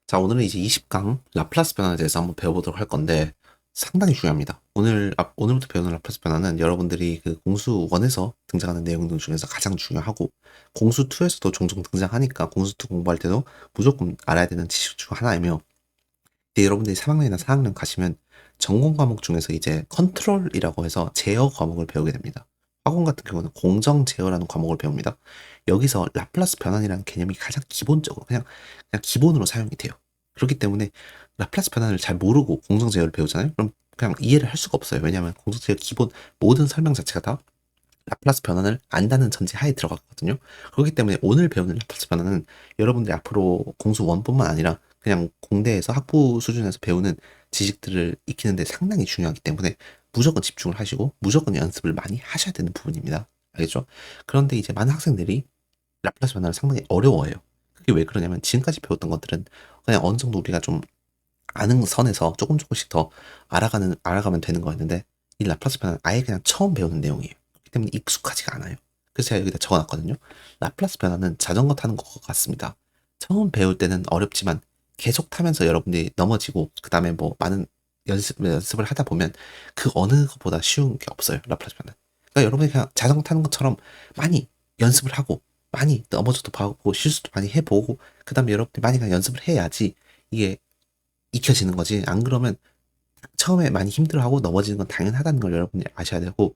자, 오늘은 이제 20강 라플라스 변화에 대해서 한번 배워보도록 할 건데 상당히 중요합니다. 오늘부터 배우는 라플라스 변화는 여러분들이 그 공수 1에서 등장하는 내용들 중에서 가장 중요하고 공수 2에서도 종종 등장하니까 공수 2 공부할 때도 무조건 알아야 되는 지식 중 하나이며 이제 여러분들이 3학년이나 4학년 가시면 전공 과목 중에서 이제 컨트롤이라고 해서 제어 과목을 배우게 됩니다. 학원 같은 경우는 공정 제어라는 과목을 배웁니다. 여기서 라플라스 변환이라는 개념이 가장 기본적으로 그냥 기본으로 사용이 돼요. 그렇기 때문에 라플라스 변환을 잘 모르고 공정 제어를 배우잖아요. 그럼 그냥 이해를 할 수가 없어요. 왜냐하면 공정 제어 기본 모든 설명 자체가 다 라플라스 변환을 안다는 전제 하에 들어갔거든요. 그렇기 때문에 오늘 배우는 라플라스 변환은 여러분들이 앞으로 공수 1뿐만 아니라 그냥 공대에서 학부 수준에서 배우는 지식들을 익히는데 상당히 중요하기 때문에 무조건 집중을 하시고 무조건 연습을 많이 하셔야 되는 부분입니다. 알겠죠? 그런데 이제 많은 학생들이 라플라스 변화를 상당히 어려워해요. 그게 왜 그러냐면 지금까지 배웠던 것들은 그냥 어느 정도 우리가 좀 아는 선에서 조금씩 더 알아가면 되는 거였는데 이 라플라스 변화는 아예 그냥 처음 배우는 내용이에요. 그렇기 때문에 익숙하지가 않아요. 그래서 제가 여기다 적어놨거든요. 라플라스 변화는 자전거 타는 것 같습니다. 처음 배울 때는 어렵지만 계속 타면서 여러분들이 넘어지고 그 다음에 뭐 많은 연습을 하다 보면 그 어느 것보다 쉬운 게 없어요. 라플라스 변화. 그러니까 여러분이 그냥 자전거 타는 것처럼 많이 연습을 하고 많이 넘어져도 봐고 실수도 많이 해보고 그 다음에 여러분들이 많이 그냥 연습을 해야지 이게 익혀지는 거지. 안 그러면 처음에 많이 힘들어하고 넘어지는 건 당연하다는 걸 여러분들이 아셔야 되고,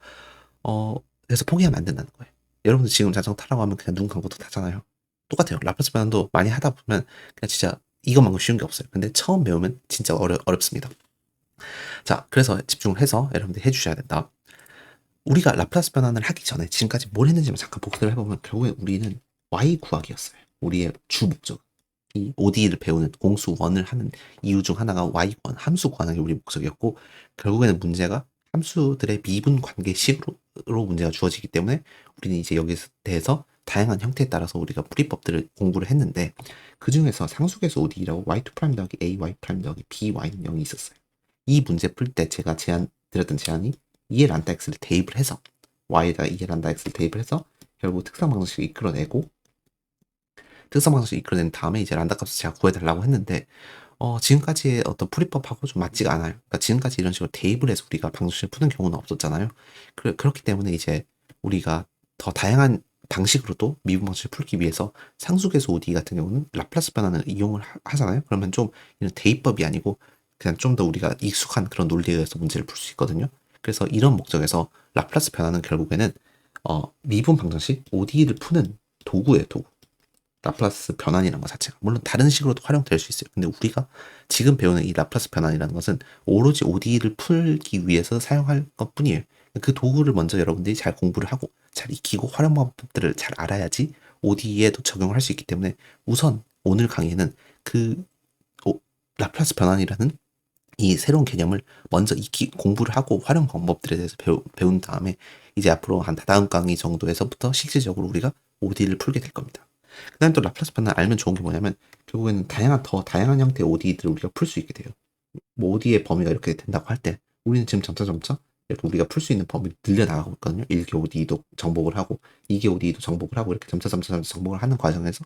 어, 그래서 포기하면 안 된다는 거예요. 여러분들 지금 자전거 타라고 하면 그냥 눈 감고도 타잖아요. 똑같아요. 라플스 변환도 많이 하다 보면 그냥 진짜 이것만큼 쉬운 게 없어요. 근데 처음 배우면 진짜 어렵습니다. 자, 그래서 집중을 해서 여러분들이 해주셔야 된다. 우리가 라플라스 변환을 하기 전에 지금까지 뭘 했는지만 잠깐 복습을 해보면 결국에 우리는 y 구하기였어요. 우리의 주 목적. 이 ODE를 배우는 공수 1을 하는 이유 중 하나가 y 구하는 함수 구하는 게 우리 목적이었고 결국에는 문제가 함수들의 미분 관계식으로 문제가 주어지기 때문에 우리는 이제 여기에 대해서 다양한 형태에 따라서 우리가 풀이법들을 공부를 했는데 그 중에서 상수계수 ODE라고 y2' 더하기 a, y' 더하기 b, y는 0이 있었어요. 이 문제 풀 때 제가 드렸던 제안이 2의 란다 x를 대입을 해서 y에다 2의 란다 x를 대입을 해서 결국 특성 방정식을 이끌어내고 특성 방정식을 이끌어낸 다음에 이제 란다 값을 제가 구해달라고 했는데 지금까지의 어떤 풀이법하고 좀 맞지가 않아요. 그러니까 지금까지 이런 식으로 대입을 해서 우리가 방정식을 푸는 경우는 없었잖아요. 그렇기 때문에 이제 우리가 더 다양한 방식으로도 미분 방식을 풀기 위해서 상수계수 ODE 같은 경우는 라플라스 변환을 이용을 하잖아요. 그러면 좀 이런 대입법이 아니고 그냥 좀 더 우리가 익숙한 그런 논리에 의해서 문제를 풀 수 있거든요. 그래서 이런 목적에서 라플라스 변환은 결국에는 미분 방정식 ODE를 푸는 도구예요, 도구. 라플라스 변환이라는 것 자체가 물론 다른 식으로도 활용될 수 있어요. 근데 우리가 지금 배우는 이 라플라스 변환이라는 것은 오로지 ODE를 풀기 위해서 사용할 것뿐이에요. 그 도구를 먼저 여러분들이 잘 공부를 하고 잘 익히고 활용 방법들을 잘 알아야지 ODE에도 적용을 할 수 있기 때문에 우선 오늘 강의는 그 라플라스 변환이라는 이 새로운 개념을 먼저 공부를 하고 활용 방법들에 대해서 배운 다음에 이제 앞으로 한 다음 강의 정도에서부터 실질적으로 우리가 ODE를 풀게 될 겁니다. 그 다음에 또 라플라스 변환 알면 좋은 게 뭐냐면 결국에는 더 다양한 형태의 ODE들을 우리가 풀 수 있게 돼요. 뭐 ODE의 범위가 이렇게 된다고 할 때 우리는 지금 점차 이렇게 우리가 풀 수 있는 범위를 늘려나가고 있거든요. 1개 ODE도 정복을 하고 2개 ODE도 정복을 하고 이렇게 점차 정복을 하는 과정에서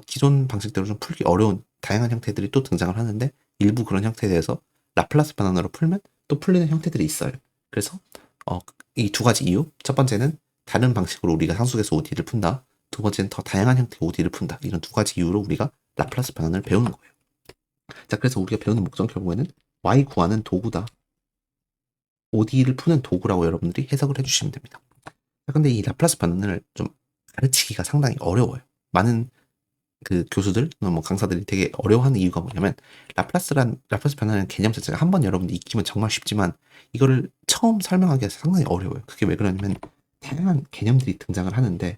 기존 방식대로 좀 풀기 어려운 다양한 형태들이 또 등장을 하는데 일부 그런 형태에 대해서 라플라스 변환으로 풀면 또 풀리는 형태들이 있어요. 그래서 이 두 가지 이유. 첫 번째는 다른 방식으로 우리가 상수계수 ODE를 푼다. 두 번째는 더 다양한 형태의 ODE를 푼다. 이런 두 가지 이유로 우리가 라플라스 변환을 배우는 거예요. 자, 그래서 우리가 배우는 목적 결국에는 y 구하는 도구다. ODE를 푸는 도구라고 여러분들이 해석을 해주시면 됩니다. 자, 근데 이 라플라스 변환을 좀 가르치기가 상당히 어려워요. 많은 그 교수들, 뭐 강사들이 되게 어려워하는 이유가 뭐냐면 라플라스 변환의 개념 자체가 한번 여러분들이 익히면 정말 쉽지만 이거를 처음 설명하기가 상당히 어려워요. 그게 왜 그러냐면 다양한 개념들이 등장을 하는데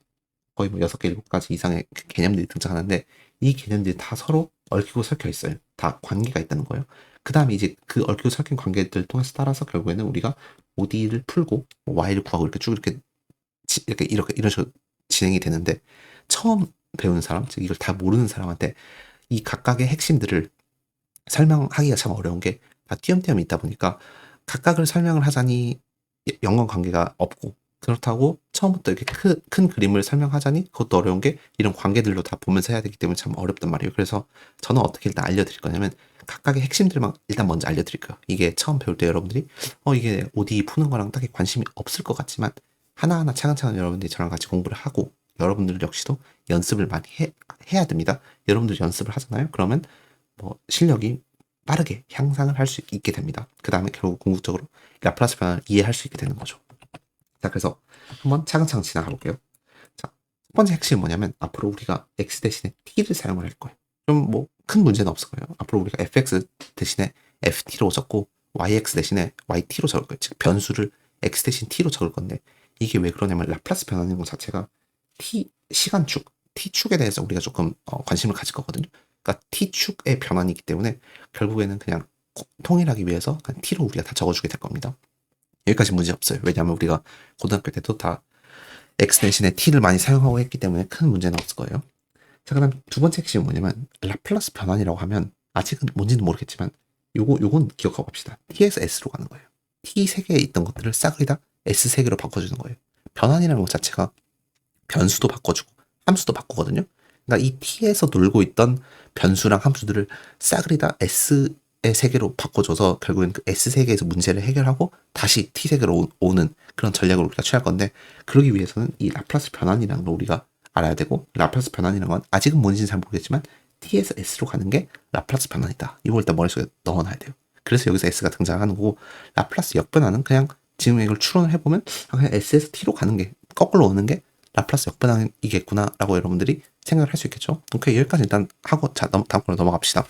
거의 뭐 6개, 7가지 이상의 개념들이 등장하는데 이 개념들이 다 서로 얽히고 설켜 있어요. 다 관계가 있다는 거예요. 그 다음에 이제 그 얽히고 설킨 관계들을 통해서 따라서 결국에는 우리가 ODE를 풀고 Y를 구하고 이렇게 쭉 이렇게 이런 식으로 진행이 되는데 처음 배우는 사람, 즉 이걸 다 모르는 사람한테 이 각각의 핵심들을 설명하기가 참 어려운 게 다 띄엄띄엄 있다 보니까 각각을 설명을 하자니 연관 관계가 없고 그렇다고 처음부터 이렇게 큰 그림을 설명하자니 그것도 어려운 게 이런 관계들로 다 보면서 해야 되기 때문에 참 어렵단 말이에요. 그래서 저는 어떻게 일단 알려드릴 거냐면 각각의 핵심들만 일단 먼저 알려드릴 거예요. 이게 처음 배울 때 여러분들이 이게 ODE 푸는 거랑 딱히 관심이 없을 것 같지만 하나하나 차근차근 여러분들이 저랑 같이 공부를 하고 여러분들 역시도 연습을 많이 해야 됩니다. 여러분들이 연습을 하잖아요. 그러면 뭐 실력이 빠르게 향상을 할 수 있게 됩니다. 그 다음에 결국 궁극적으로 라플라스 변화를 이해할 수 있게 되는 거죠. 자, 그래서 한번 차근차근 지나가 볼게요. 자, 첫 번째 핵심은 뭐냐면 앞으로 우리가 x 대신에 t를 사용을 할 거예요. 좀 뭐 큰 문제는 없을 거예요. 앞으로 우리가 fx 대신에 ft로 적고 yx 대신에 yt로 적을 거예요. 즉 변수를 x 대신 t로 적을 건데 이게 왜 그러냐면 라플라스 변화하는 것 자체가 t 시간축, t축에 대해서 우리가 조금 관심을 가질 거거든요. 그러니까 t축의 변환이기 때문에 결국에는 그냥 통일하기 위해서 그냥 t로 우리가 다 적어주게 될 겁니다. 여기까지 문제 없어요. 왜냐하면 우리가 고등학교 때도 다 x 대신에 t를 많이 사용하고 했기 때문에 큰 문제는 없을 거예요. 자, 그다음 두 번째 핵심은 뭐냐면 라플라스 변환이라고 하면 아직은 뭔지는 모르겠지만 요건 기억하고 갑시다. t에서 s로 가는 거예요. t 세개에 있던 것들을 싹을 다 s 세개로 바꿔주는 거예요. 변환이라는 것 자체가 변수도 바꿔주고 함수도 바꾸거든요. 그러니까 이 t에서 놀고 있던 변수랑 함수들을 싹을 다 s의 세계로 바꿔줘서 결국엔 그 s 세계에서 문제를 해결하고 다시 t 세계로 오는 그런 전략을 우리가 취할 건데 그러기 위해서는 이 라플라스 변환이라는 걸 우리가 알아야 되고 라플라스 변환이라는 건 아직은 뭔지는 잘 모르겠지만 t에서 s로 가는 게 라플라스 변환이다. 이걸 일단 머릿속에 넣어놔야 돼요. 그래서 여기서 s가 등장하는 거고 라플라스 역변환은 그냥 지금 이걸 추론을 해보면 그냥 s에서 t로 가는 게 거꾸로 오는 게 라플라스 역변환이겠구나라고 여러분들이 생각을 할 수 있겠죠. 오케이, 여기까지 일단 하고 자 다음 거로 넘어갑시다.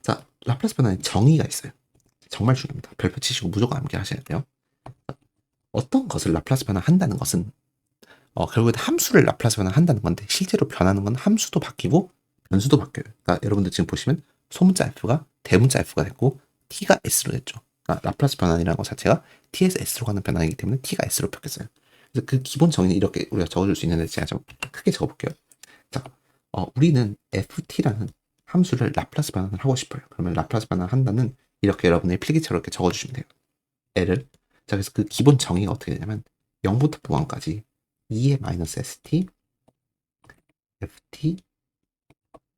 자, 라플라스 변환의 정의가 있어요. 정말 중요합니다. 별표 치시고 무조건 암기하셔야 돼요. 어떤 것을 라플라스 변환한다는 것은 결국엔 함수를 라플라스 변환한다는 건데 실제로 변하는 건 함수도 바뀌고 변수도 바뀌어요. 그러니까 여러분들 지금 보시면 소문자 f가 대문자 f가 됐고 t가 s로 됐죠. 그러니까 라플라스 변환이라는 것 자체가 t에서 s로 가는 변환이기 때문에 t가 s로 바뀌었어요. 그래서 그 기본 정의는 이렇게 우리가 적어줄 수 있는데 제가 좀 크게 적어볼게요. 자, 우리는 ft라는 함수를 라플라스 변환을 하고 싶어요. 그러면 라플라스 변환을 한다는 이렇게 여러분들이 필기처럼 이렇게 적어주시면 돼요. L을. 자, 그래서 그 기본 정의가 어떻게 되냐면 0부터 무한까지 2의 마이너스 st, ft,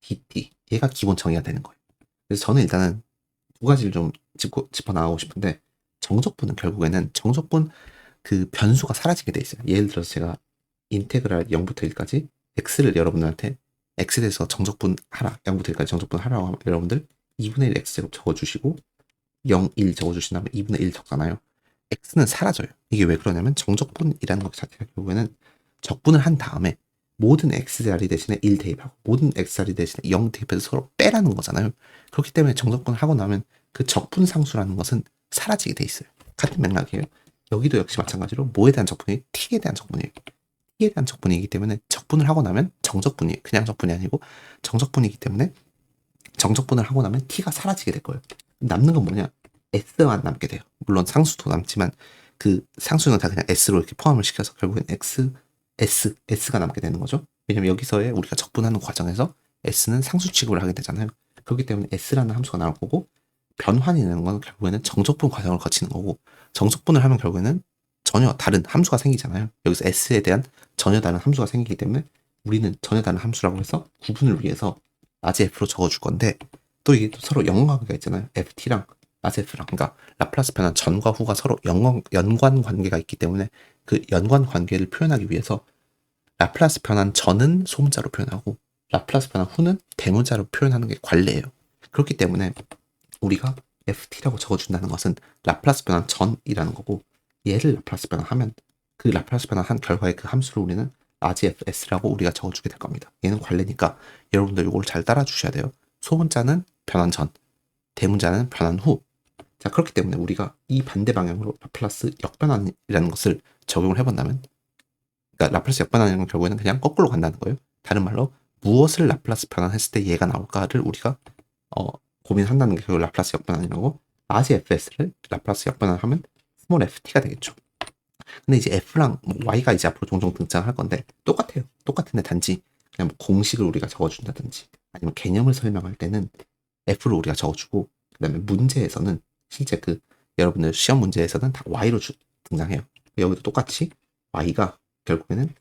dt 얘가 기본 정의가 되는 거예요. 그래서 저는 일단은 두 가지를 좀 짚어 나가고 싶은데 정적분은 결국에는 정적분 그 변수가 사라지게 돼 있어요. 예를 들어서 제가 인테그랄 0부터 1까지 x를 여러분들한테 x에 대해서 정적분 하라 0부터 1까지 정적분 하라고 하면 여러분들 2분의 1 x제곱 적어주시고 0, 1 적어주신 다음에 2분의 1 적잖아요. x는 사라져요. 이게 왜 그러냐면 정적분이라는 것 자체가 결국에는 적분을 한 다음에 모든 x자리 대신에 1 대입하고 모든 x자리 대신에 0 대입해서 서로 빼라는 거잖아요. 그렇기 때문에 정적분을 하고 나면 그 적분상수라는 것은 사라지게 돼 있어요. 같은 맥락이에요. 여기도 역시 마찬가지로 뭐에 대한 적분이 t에 대한 적분이에요. t에 대한 적분이기 때문에 적분을 하고 나면 정적분이에요. 그냥 적분이 아니고 정적분이기 때문에 정적분을 하고 나면 t가 사라지게 될 거예요. 남는 건 뭐냐? s만 남게 돼요. 물론 상수도 남지만 그 상수는 다 그냥 s로 이렇게 포함을 시켜서 결국엔 s가 남게 되는 거죠. 왜냐면 여기서의 우리가 적분하는 과정에서 s는 상수 취급을 하게 되잖아요. 그렇기 때문에 s라는 함수가 나올 거고 변환이라는 건 결국에는 정적분 과정을 거치는 거고 정적분을 하면 결국에는 전혀 다른 함수가 생기잖아요. 여기서 s에 대한 전혀 다른 함수가 생기기 때문에 우리는 전혀 다른 함수라고 해서 구분을 위해서 라지 f로 적어줄 건데 또 이게 또 서로 연관관계가 있잖아요. ft랑 라지 f랑 그러니까 라플라스 변환 전과 후가 서로 연관 관계가 있기 때문에 그 연관 관계를 표현하기 위해서 라플라스 변환 전은 소문자로 표현하고 라플라스 변환 후는 대문자로 표현하는 게 관례예요. 그렇기 때문에 우리가 ft라고 적어준다는 것은 라플라스 변환 전이라는 거고 얘를 라플라스 변환하면 그 라플라스 변환한 결과의 그 함수를 우리는 라지 fs라고 우리가 적어주게 될 겁니다. 얘는 관례니까 여러분들 이걸 잘 따라주셔야 돼요. 소문자는 변환 전, 대문자는 변환 후. 자, 그렇기 때문에 우리가 이 반대 방향으로 라플라스 역변환이라는 것을 적용을 해본다면 그러니까 라플라스 역변환이라는 건 결국에는 그냥 거꾸로 간다는 거예요. 다른 말로 무엇을 라플라스 변환했을 때 얘가 나올까를 우리가 고민한다는 게 결국 라플라스 역변환이라고 라지 fs를 라플라스 역변환하면 스몰 ft가 되겠죠. 근데 이제 f랑 y가 이제 앞으로 종종 등장할 건데 똑같아요. 똑같은데 단지 그냥 뭐 공식을 우리가 적어준다든지 아니면 개념을 설명할 때는 f를 우리가 적어주고 그다음에 문제에서는 실제 그 여러분들 시험 문제에서는 다 y로 등장해요. 여기도 똑같이 y가 결국에는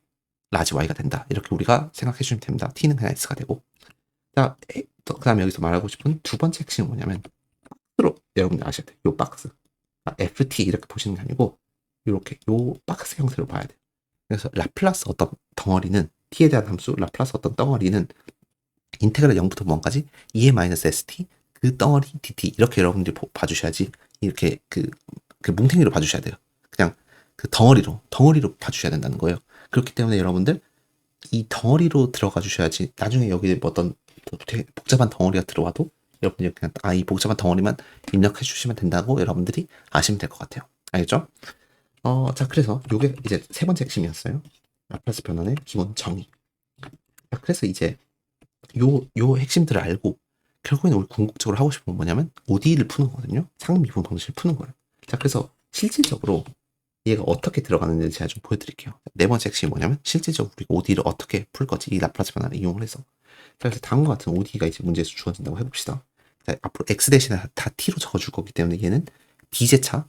라지 y가 된다. 이렇게 우리가 생각해 주시면 됩니다. t는 그냥 s가 되고. 자, 그 다음에 여기서 말하고 싶은 두 번째 핵심은 뭐냐면 박스로 여러분들 아셔야 돼요. 요 박스. ft 이렇게 보시는 게 아니고 이렇게 요 박스 형태로 봐야 돼요. 그래서 라플라스 어떤 덩어리는 t에 대한 함수 라플라스 어떤 덩어리는 인테그랄 0부터 무한까지 2a-st 그 덩어리 dt 이렇게 여러분들이 봐주셔야지 이렇게 그 뭉탱이로 봐주셔야 돼요. 그냥 그 덩어리로 봐주셔야 된다는 거예요. 그렇기 때문에 여러분들 이 덩어리로 들어가 주셔야지 나중에 여기 뭐 어떤 되게 복잡한 덩어리가 들어와도 여러분들이 그냥 이 복잡한 덩어리만 입력해 주시면 된다고 여러분들이 아시면 될 것 같아요. 알겠죠? 자, 그래서 요게 이제 세 번째 핵심이었어요. 라플라스 변환의 기본 정의. 자, 그래서 이제 요 핵심들을 알고 결국에는 우리 궁극적으로 하고 싶은 건 뭐냐면 ODE를 푸는 거거든요. 상미분 방식을 푸는 거예요. 자, 그래서 실질적으로 얘가 어떻게 들어가는지 제가 좀 보여드릴게요. 네 번째 핵심이 뭐냐면 실질적으로 우리가 ODE를 어떻게 풀 거지 이 라플라스 변환을 이용을 해서. 자, 그래서 다음과 같은 ODE가 이제 문제에서 주어진다고 해봅시다. 자, 앞으로 x 대신에 다 t로 적어줄 거기 때문에 얘는 b제차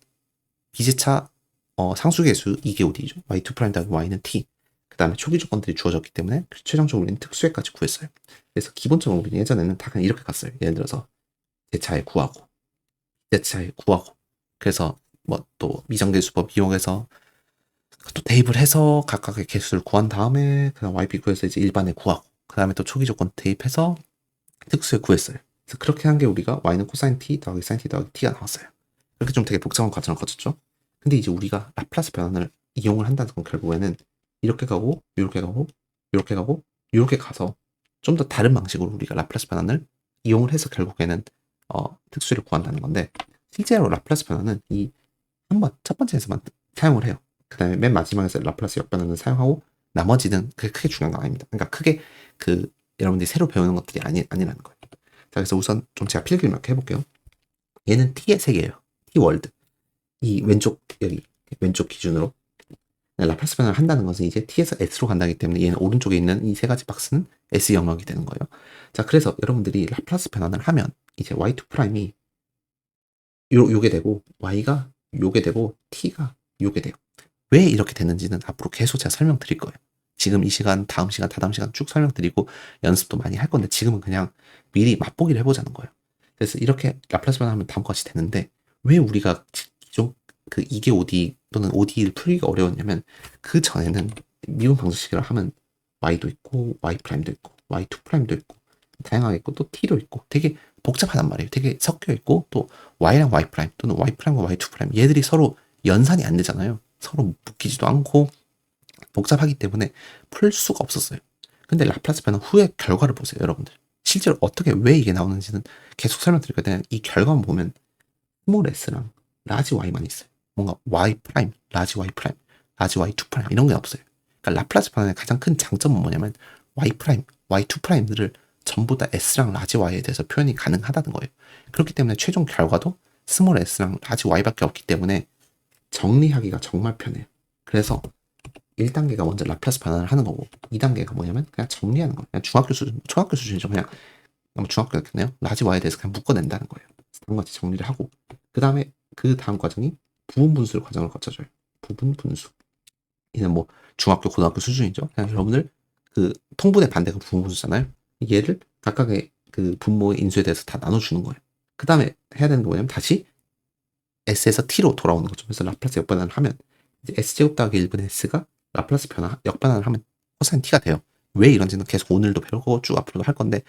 상수계수 이게 ODE죠. y2' 더하기 y는 t. 그 다음에 초기 조건들이 주어졌기 때문에 최종적으로 우리는 특수액까지 구했어요. 그래서 기본적으로 우리는 예전에는 다 그냥 이렇게 갔어요. 예를 들어서 제차에 구하고 제차에 구하고 그래서 뭐 또 미정계수법 이용해서 또 대입을 해서 각각의 개수를 구한 다음에 그다음 yp 구해서 이제 일반에 구하고 그 다음에 또 초기 조건 대입해서 특수에 구했어요. 그래서 그렇게 한 게 우리가 y는 코사인 t 더하기 사인 t 더하기 t가 나왔어요. 그렇게 좀 되게 복잡한 과정을 거쳤죠. 근데 이제 우리가 라플라스 변환을 이용을 한다는 건 결국에는 이렇게 가고 이렇게 가고 이렇게 가고 이렇게 가서 좀 더 다른 방식으로 우리가 라플라스 변환을 이용을 해서 결국에는 특수를 구한다는 건데 실제로 라플라스 변환은 이 한번 첫 번째에서만 사용을 해요. 그 다음에 맨 마지막에서 라플라스 역변환을 사용하고 나머지는 그게 크게 중요한 건 아닙니다. 그러니까 크게 여러분들이 새로 배우는 것들이 아니라는 거예요. 자, 그래서 우선 좀 제가 필기를 몇 개 해볼게요. 얘는 t의 세계예요. t 월드. 이 여기 왼쪽 기준으로 라플라스 변환을 한다는 것은 이제 t에서 s로 간다기 때문에 얘는 오른쪽에 있는 이 세 가지 박스는 s 영역이 되는 거예요. 자, 그래서 여러분들이 라플라스 변환을 하면 이제 y2'이 요게 되고 y가 요게 되고 t가 요게 돼요. 왜 이렇게 됐는지는 앞으로 계속 제가 설명드릴 거예요. 지금 이 시간, 다음 시간, 다다음 시간 쭉 설명드리고 연습도 많이 할 건데 지금은 그냥 미리 맛보기를 해보자는 거예요. 그래서 이렇게 라플라스 변환하면 다음과 같이 되는데 왜 우리가 기존 이게 ODE 또는 ODE를 풀기가 어려웠냐면 그 전에는 미분 방정식을 하면 y도 있고 y''도 있고 y2'도 있고 다양하게 있고 또 t도 있고 되게 복잡하단 말이에요. 되게 섞여 있고 또 y랑 y' 또는 y''과 y2' 얘들이 서로 연산이 안 되잖아요. 서로 묶이지도 않고 복잡하기 때문에 풀 수가 없었어요. 근데 라플라스 변환 후의 결과를 보세요, 여러분들. 실제로 어떻게 왜 이게 나오는지는 계속 설명드릴 거예요. 이 결과만 보면 스몰 s랑 라지 y만 있어요. 뭔가 y', 라지 y', 라지 y2' 이런 게 없어요. 그러니까 라플라스 변환의 가장 큰 장점은 뭐냐면 y', y2'들을 전부 다 s랑 라지 y에 대해서 표현이 가능하다는 거예요. 그렇기 때문에 최종 결과도 스몰 s랑 라지 y밖에 없기 때문에 정리하기가 정말 편해요. 그래서 1단계가 먼저 라플라스 변환을 하는 거고 2단계가 뭐냐면 그냥 정리하는 거예요. 그냥 중학교 수준, 초등학교 수준이죠. 그냥 중학교였겠네요. 라지 y에 대해서 그냥 묶어낸다는 거예요. 다음같이 정리를 하고 그 다음에 그 다음 과정이 부분 분수 과정을 거쳐줘요. 부분 분수. 이는 뭐 중학교, 고등학교 수준이죠. 그냥 여러분들 그 통분의 반대가 부분 분수잖아요. 얘를 각각의 그 분모의 인수에 대해서 다 나눠주는 거예요. 그 다음에 해야 되는 게 뭐냐면 다시 s에서 t로 돌아오는 거죠. 그래서 라플라스 역변환을 하면 이제 s제곱 더하기 1분의 s가 라플라스 역변환을 하면 코사인 t가 돼요. 왜 이런지는 계속 오늘도 배우고 쭉 앞으로도 할 건데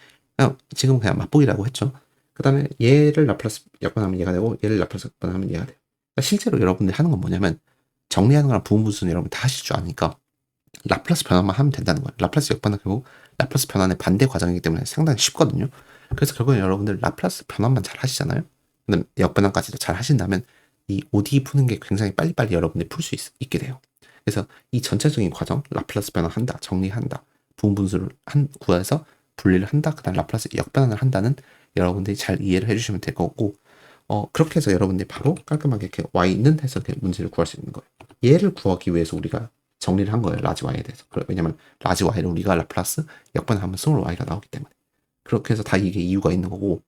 지금 그냥 맛보기라고 했죠. 그 다음에 얘를 라플라스 역변하면 얘가 되고 얘를 라플라스 역변하면 얘가 돼요. 그러니까 실제로 여러분들이 하는 건 뭐냐면 정리하는 거랑 부분 분수는 여러분 다 하실 줄 아니까 라플라스 변환만 하면 된다는 거예요. 라플라스 역변은 결국 라플라스 변환의 반대 과정이기 때문에 상당히 쉽거든요. 그래서 결국엔 여러분들 라플라스 변환만 잘 하시잖아요. 근데 역변환까지도 잘 하신다면 이 ODE 푸는 게 굉장히 빨리빨리 여러분들이 풀 수 있게 돼요. 그래서 이 전체적인 과정, 라플라스 변환한다, 정리한다, 부분 분수를 구해서 분리를 한다, 그 다음 라플라스 역변환을 한다는 여러분들이 잘 이해를 해주시면 될 거고, 그렇게 해서 여러분들이 바로 깔끔하게 이렇게 y는 해서 이렇게 문제를 구할 수 있는 거예요. 얘를 구하기 위해서 우리가 정리를 한 거예요. 라지 y에 대해서. 왜냐면 라지 y를 우리가 라플라스 역변하면 스몰 y가 나오기 때문에. 그렇게 해서 다 이게 이유가 있는 거고,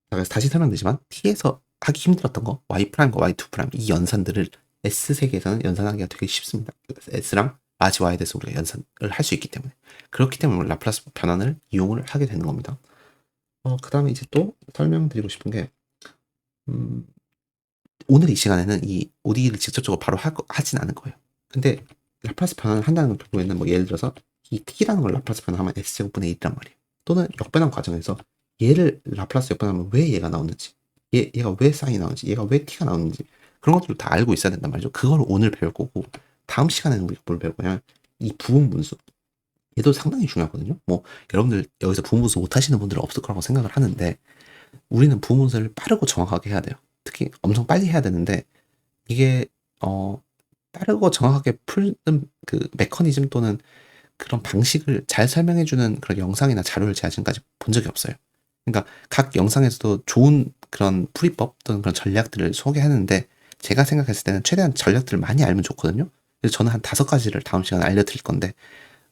그래서 다시 설명드리지만 t에서 하기 힘들었던 거 y', y2' 이 연산들을 S 세계에서는 연산하기가 되게 쉽습니다. S랑 라지 Y에 대해서 우리가 연산을 할 수 있기 때문에. 그렇기 때문에 라플라스 변환을 이용을 하게 되는 겁니다. 그 다음에 이제 또 설명드리고 싶은 게, 오늘 이 시간에는 이 ODE를 직접적으로 바로 하진 않을 거예요. 근데 라플라스 변환을 한다는 경우에는 뭐 예를 들어서 이 t라는 걸 라플라스 변환하면 s제곱분의 1이란 말이에요. 또는 역변환 과정에서 얘를 라플라스 역변하면 왜 얘가 나오는지, 얘가 왜 사인이 나오는지, 얘가 왜 t가 나오는지, 그런 것들을 다 알고 있어야 된단 말이죠. 그걸 오늘 배울 거고, 다음 시간에는 우리가 뭘 배울 거냐면 이 부분분수, 얘도 상당히 중요하거든요. 뭐 여러분들 여기서 부분분수 못하시는 분들은 없을 거라고 생각을 하는데, 우리는 부분분수를 빠르고 정확하게 해야 돼요. 특히 엄청 빨리 해야 되는데, 이게 빠르고 정확하게 푸는 그 메커니즘 또는 그런 방식을 잘 설명해주는 그런 영상이나 자료를 제가 지금까지 본 적이 없어요. 그러니까 각 영상에서도 좋은 그런 풀이법 또는 그런 전략들을 소개하는데, 제가 생각했을 때는 최대한 전략들을 많이 알면 좋거든요. 그래서 저는 한 5가지를 다음 시간에 알려드릴 건데,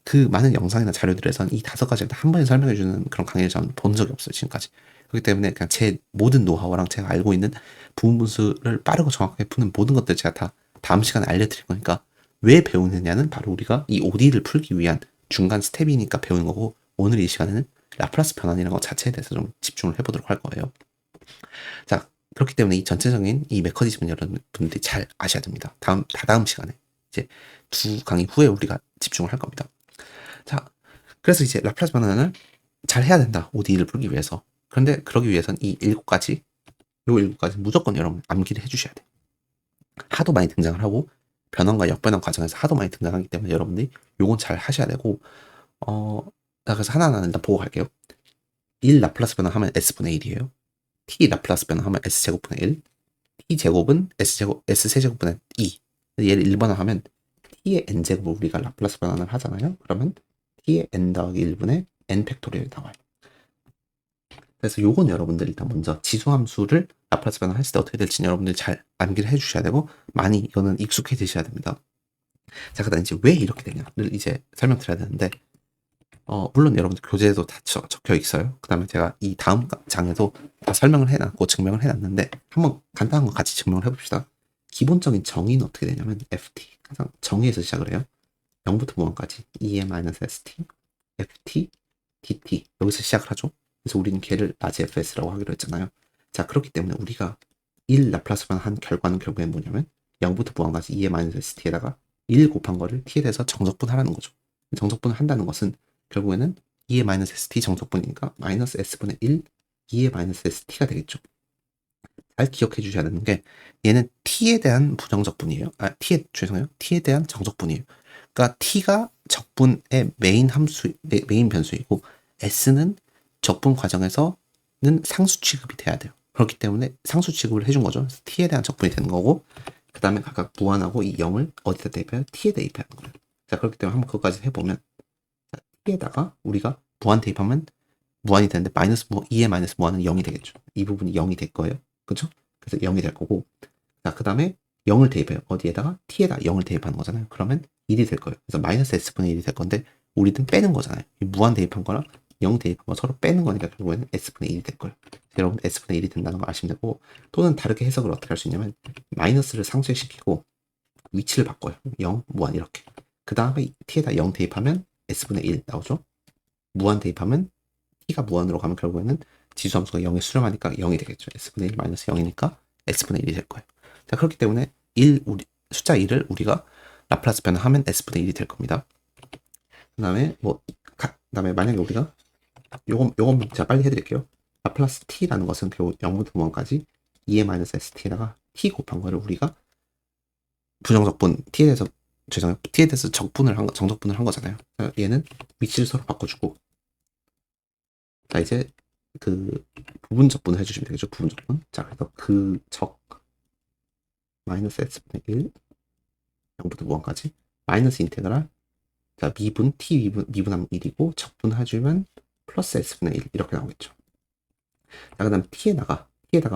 그 많은 영상이나 자료들에선 이 5가지를 다 한 번에 설명해주는 그런 강의를 저는 본 적이 없어요, 지금까지. 그렇기 때문에 그냥 제 모든 노하우랑 제가 알고 있는 부분분수를 빠르고 정확하게 푸는 모든 것들 제가 다 다음 시간에 알려드릴 거니까, 왜 배우느냐는 바로 우리가 이 OD를 풀기 위한 중간 스텝이니까 배우는 거고, 오늘 이 시간에는 라플라스 변환이라는 것 자체에 대해서 좀 집중을 해보도록 할 거예요. 자, 그렇기 때문에 이 전체적인 이 메커니즘은 여러분들이 잘 아셔야 됩니다. 다다음 시간에 이제 2강의 후에 우리가 집중을 할 겁니다. 자, 그래서 이제 라플라스 변환을 잘 해야 된다, ODE를 풀기 위해서. 그런데 그러기 위해선 이 7가지, 요 7가지 무조건 여러분 암기를 해주셔야 돼요. 하도 많이 등장을 하고 변환과 역변환 과정에서 하도 많이 등장하기 때문에 여러분들이 요건 잘 하셔야 되고, 자, 그래서 하나하나 일단 보고 갈게요. 1 라플라스 변환하면 S분의 1이에요. T 라플라스 변환하면 S제곱분의 1. T제곱은 S세제곱분의 2. 얘를 1번화하면 T의 N제곱을 우리가 라플라스 변환을 하잖아요. 그러면 T의 N 더하기 1분의 N 팩토리얼이 나와요. 그래서 요건 여러분들 일단 먼저 지수함수를 라플라스 변환했을 때 어떻게 될지 여러분들 잘 암기를 해주셔야 되고, 많이 이거는 익숙해지셔야 됩니다. 자, 그다음 이제 왜 이렇게 되냐를 이제 설명드려야 되는데, 물론 여러분들 교재에도 다 적혀 있어요. 그 다음에 제가 이 다음 장에도 다 설명을 해놨고 증명을 해놨는데, 한번 간단한 거 같이 증명을 해봅시다. 기본적인 정의는 어떻게 되냐면 FT, 항상 정의에서 시작을 해요. 0부터 무한까지 EM-ST, FT, DT 여기서 시작을 하죠. 그래서 우리는 걔를 라지 FS라고 하기로 했잖아요. 자, 그렇기 때문에 우리가 1 라플라스 변환한 결과는 결국엔 뭐냐면 0부터 무한까지 EM-ST에다가 1 곱한 거를 T에 대해서 정적분하라는 거죠. 정적분을 한다는 것은 결국에는 2의-st 정적분이니까 마이너스 s분의 1 2의-st가 되겠죠. 잘 기억해 주셔야 되는 게, 얘는 t에 대한 부정적분이에요. 죄송해요. t에 대한 정적분이에요. 그러니까 t가 적분의 메인 변수이고, s는 적분 과정에서는 상수 취급이 돼야 돼요. 그렇기 때문에 상수 취급을 해준 거죠. t에 대한 적분이 되는 거고, 그 다음에 각각 무한하고 이 0을 어디다 대입해요? t에 대입하는 거예요. 자, 그렇기 때문에 한번 그거까지 해보면, t에다가 우리가 무한 대입하면 무한이 되는데, 2의 마이너스 무한은 0이 되겠죠. 이 부분이 0이 될 거예요. 그쵸? 그래서 0이 될 거고, 자, 그 다음에 0을 대입해요. 어디에다가? t에다 0을 대입하는 거잖아요. 그러면 1이 될 거예요. 그래서 마이너스 s분의 1이 될 건데, 우리는 빼는 거잖아요. 이 무한 대입한 거랑 0 대입한 거 서로 빼는 거니까 결국에는 s분의 1이 될 거예요. 여러분 s분의 1이 된다는 걸 아시면 되고, 또는 다르게 해석을 어떻게 할 수 있냐면, 마이너스를 상쇄시키고 위치를 바꿔요. 0, 무한 이렇게. 그 다음에 t에다 0 대입하면 s분의 1 나오죠. 무한 대입하면 t가 무한으로 가면 결국에는 지수함수가 0에 수렴하니까 0이 되겠죠. s분의 1 마이너스 0이니까 s분의 1이 될 거예요. 자, 그렇기 때문에 숫자 1을 우리가 라플라스 변환하면 s분의 1이 될 겁니다. 그 다음에 그다음에 만약에 우리가 요건 제가 빨리 해드릴게요. 라플라스 t라는 것은 결국 0부터 무한까지 2의 마이너스 st에다가 t 곱한 거를 우리가 부정적분 t에 대해서 정적분을 한 거잖아요. 얘는 위치를 서로 바꿔주고, 자, 이제 그 부분적분을 해주시면 되겠죠. 부분적분. 자, 그래서 그 적 마이너스 s분의 1 0부터 무한까지 마이너스 인테그랄, 자, 미분하면 1이고 적분해주면 플러스 s분의 1 이렇게 나오겠죠. 자, 그 다음 t에다가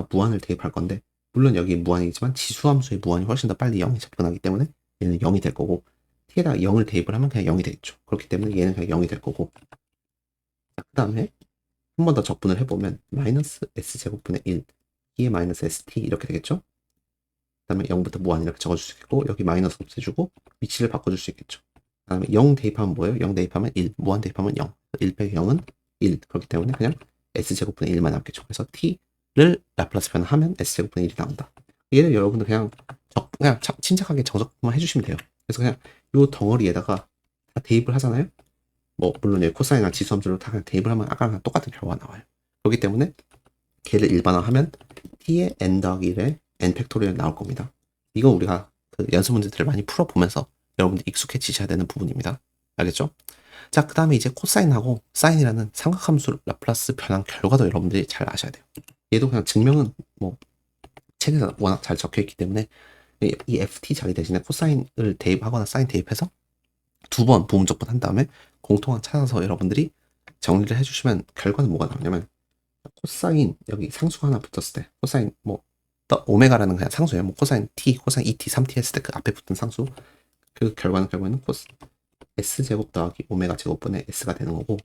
무한을 대입할 건데, 물론 여기 무한이지만 지수함수의 무한이 훨씬 더 빨리 0에 접근하기 때문에 얘는 0이 될 거고, t에다가 0을 대입을 하면 그냥 0이 되겠죠. 그렇기 때문에 얘는 그냥 0이 될 거고, 자, 그 다음에 한 번 더 적분을 해보면 마이너스 s제곱분의 1 2의 마이너스 st 이렇게 되겠죠. 그다음에 0부터 무한 이렇게 적어줄 수 있겠고 여기 마이너스 없애주고 위치를 바꿔줄 수 있겠죠. 그다음에 0 대입하면 뭐예요? 0 대입하면 1, 무한 대입하면 0. 1 빼기 0은 1. 그렇기 때문에 그냥 S제곱분의 1만 남겠죠. 그래서 T를 라플라스 변환하면 S제곱분의 1이 나온다. 얘를 여러분들 그냥 침착하게 정적만 해주시면 돼요. 그래서 그냥 요 덩어리에다가 다 대입을 하잖아요. 뭐 물론 여기 코사인이나 지수함수로 다 그냥 대입을 하면 아까랑 똑같은 결과가 나와요. 그렇기 때문에 걔를 일반화하면 t의 n 더하기 1의 n 팩토리얼 나올 겁니다. 이거 우리가 그 연습 문제들을 많이 풀어보면서 여러분들 익숙해지셔야 되는 부분입니다. 알겠죠? 자, 그 다음에 이제 코사인하고 사인이라는 삼각함수 라플라스 변환 결과도 여러분들이 잘 아셔야 돼요. 얘도 그냥 증명은 뭐 책에서 워낙 잘 적혀 있기 때문에 이 ft 자리 대신에 코사인을 대입하거나 사인 대입해서 두 번 부분적분 한 다음에 공통한 찾아서 여러분들이 정리를 해주시면 결과는 뭐가 나오냐면 코사인 여기 상수가 하나 붙었을 때 코사인 뭐 오메가라는 그냥 상수예요. 뭐 코사인 t, 코사인 2t, 3t 했을 때 그 앞에 붙은 상수 그 결과는 코스 s제곱 더하기 오메가 제곱분의 s가 되는 거고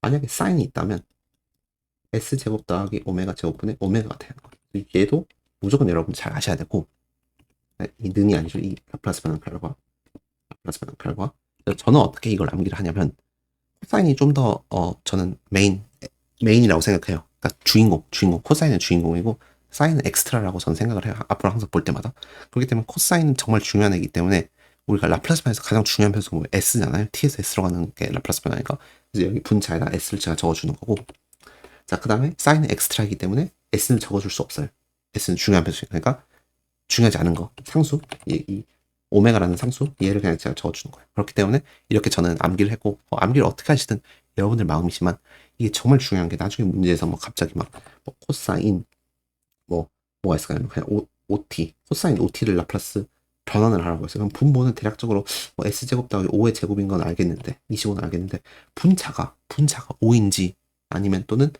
만약에 사인이 있다면 s제곱 더하기 오메가 제곱분의 오메가가 되는 거예요. 얘도 무조건 여러분 잘 아셔야 되고 이 능이 아니죠. 이 라플라스 변환 결과 저는 어떻게 이걸 암기를 하냐면 코사인이 좀 더 저는 메인이라고 생각해요. 그러니까 주인공 코사인은 주인공이고 사인은 엑스트라라고 저는 생각을 해요. 앞으로 항상 볼 때마다. 그렇기 때문에 코사인은 정말 중요한 애기 때문에 우리가 라플라스 변환에서 가장 중요한 변수가 S잖아요. T에서 S로 가는 게 라플라스 변환이니까 그래서 여기 분자에다 S를 제가 적어주는 거고 자, 그 다음에 사인은 엑스트라이기 때문에 S는 적어줄 수 없어요. S는 중요한 변수니까 그러니까 중요하지 않은 거 상수 이 오메가라는 상수 얘를 그냥 제가 적어주는 거예요. 그렇기 때문에 이렇게 저는 암기를 했고 암기를 어떻게 하시든 여러분들 마음이지만 이게 정말 중요한 게 나중에 문제에서 뭐 갑자기 뭐 코사인 뭐가 있을까요? 그냥 OT 코사인 OT를 라플라스 변환을 하라고 했어요. 그럼 분모는 대략적으로 뭐 S제곱 더하기 5의 제곱인 건 알겠는데 25는 알겠는데 분자가 5인지 아니면 또는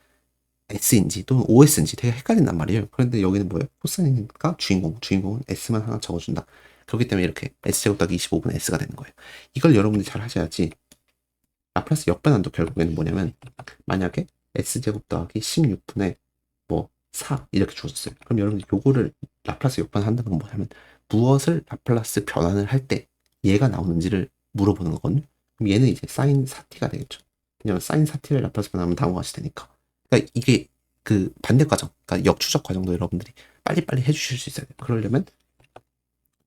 S인지 또는 OS인지 되게 헷갈린단 말이에요. 그런데 여기는 뭐예요? 코사인이니까 주인공은 S만 하나 적어준다. 그렇기 때문에 이렇게 S제곱 더하기 25분의 S가 되는 거예요. 이걸 여러분들이 잘 하셔야지 라플라스 역변환도 결국에는 뭐냐면 만약에 S제곱 더하기 16분의 뭐 4 이렇게 주어졌어요. 그럼 여러분들 요거를 라플라스 역변한다는 건 뭐냐면 무엇을 라플라스 변환을 할 때 얘가 나오는지를 물어보는 거거든요. 그럼 얘는 이제 사인 4t가 되겠죠. 왜냐면 사인 4t를 라플라스 변하면 다음과 같이 되니까. 그러니까 이게 그 반대 과정, 그러니까 역추적 과정도 여러분들이 빨리빨리 해주실 수 있어야 돼요. 그러려면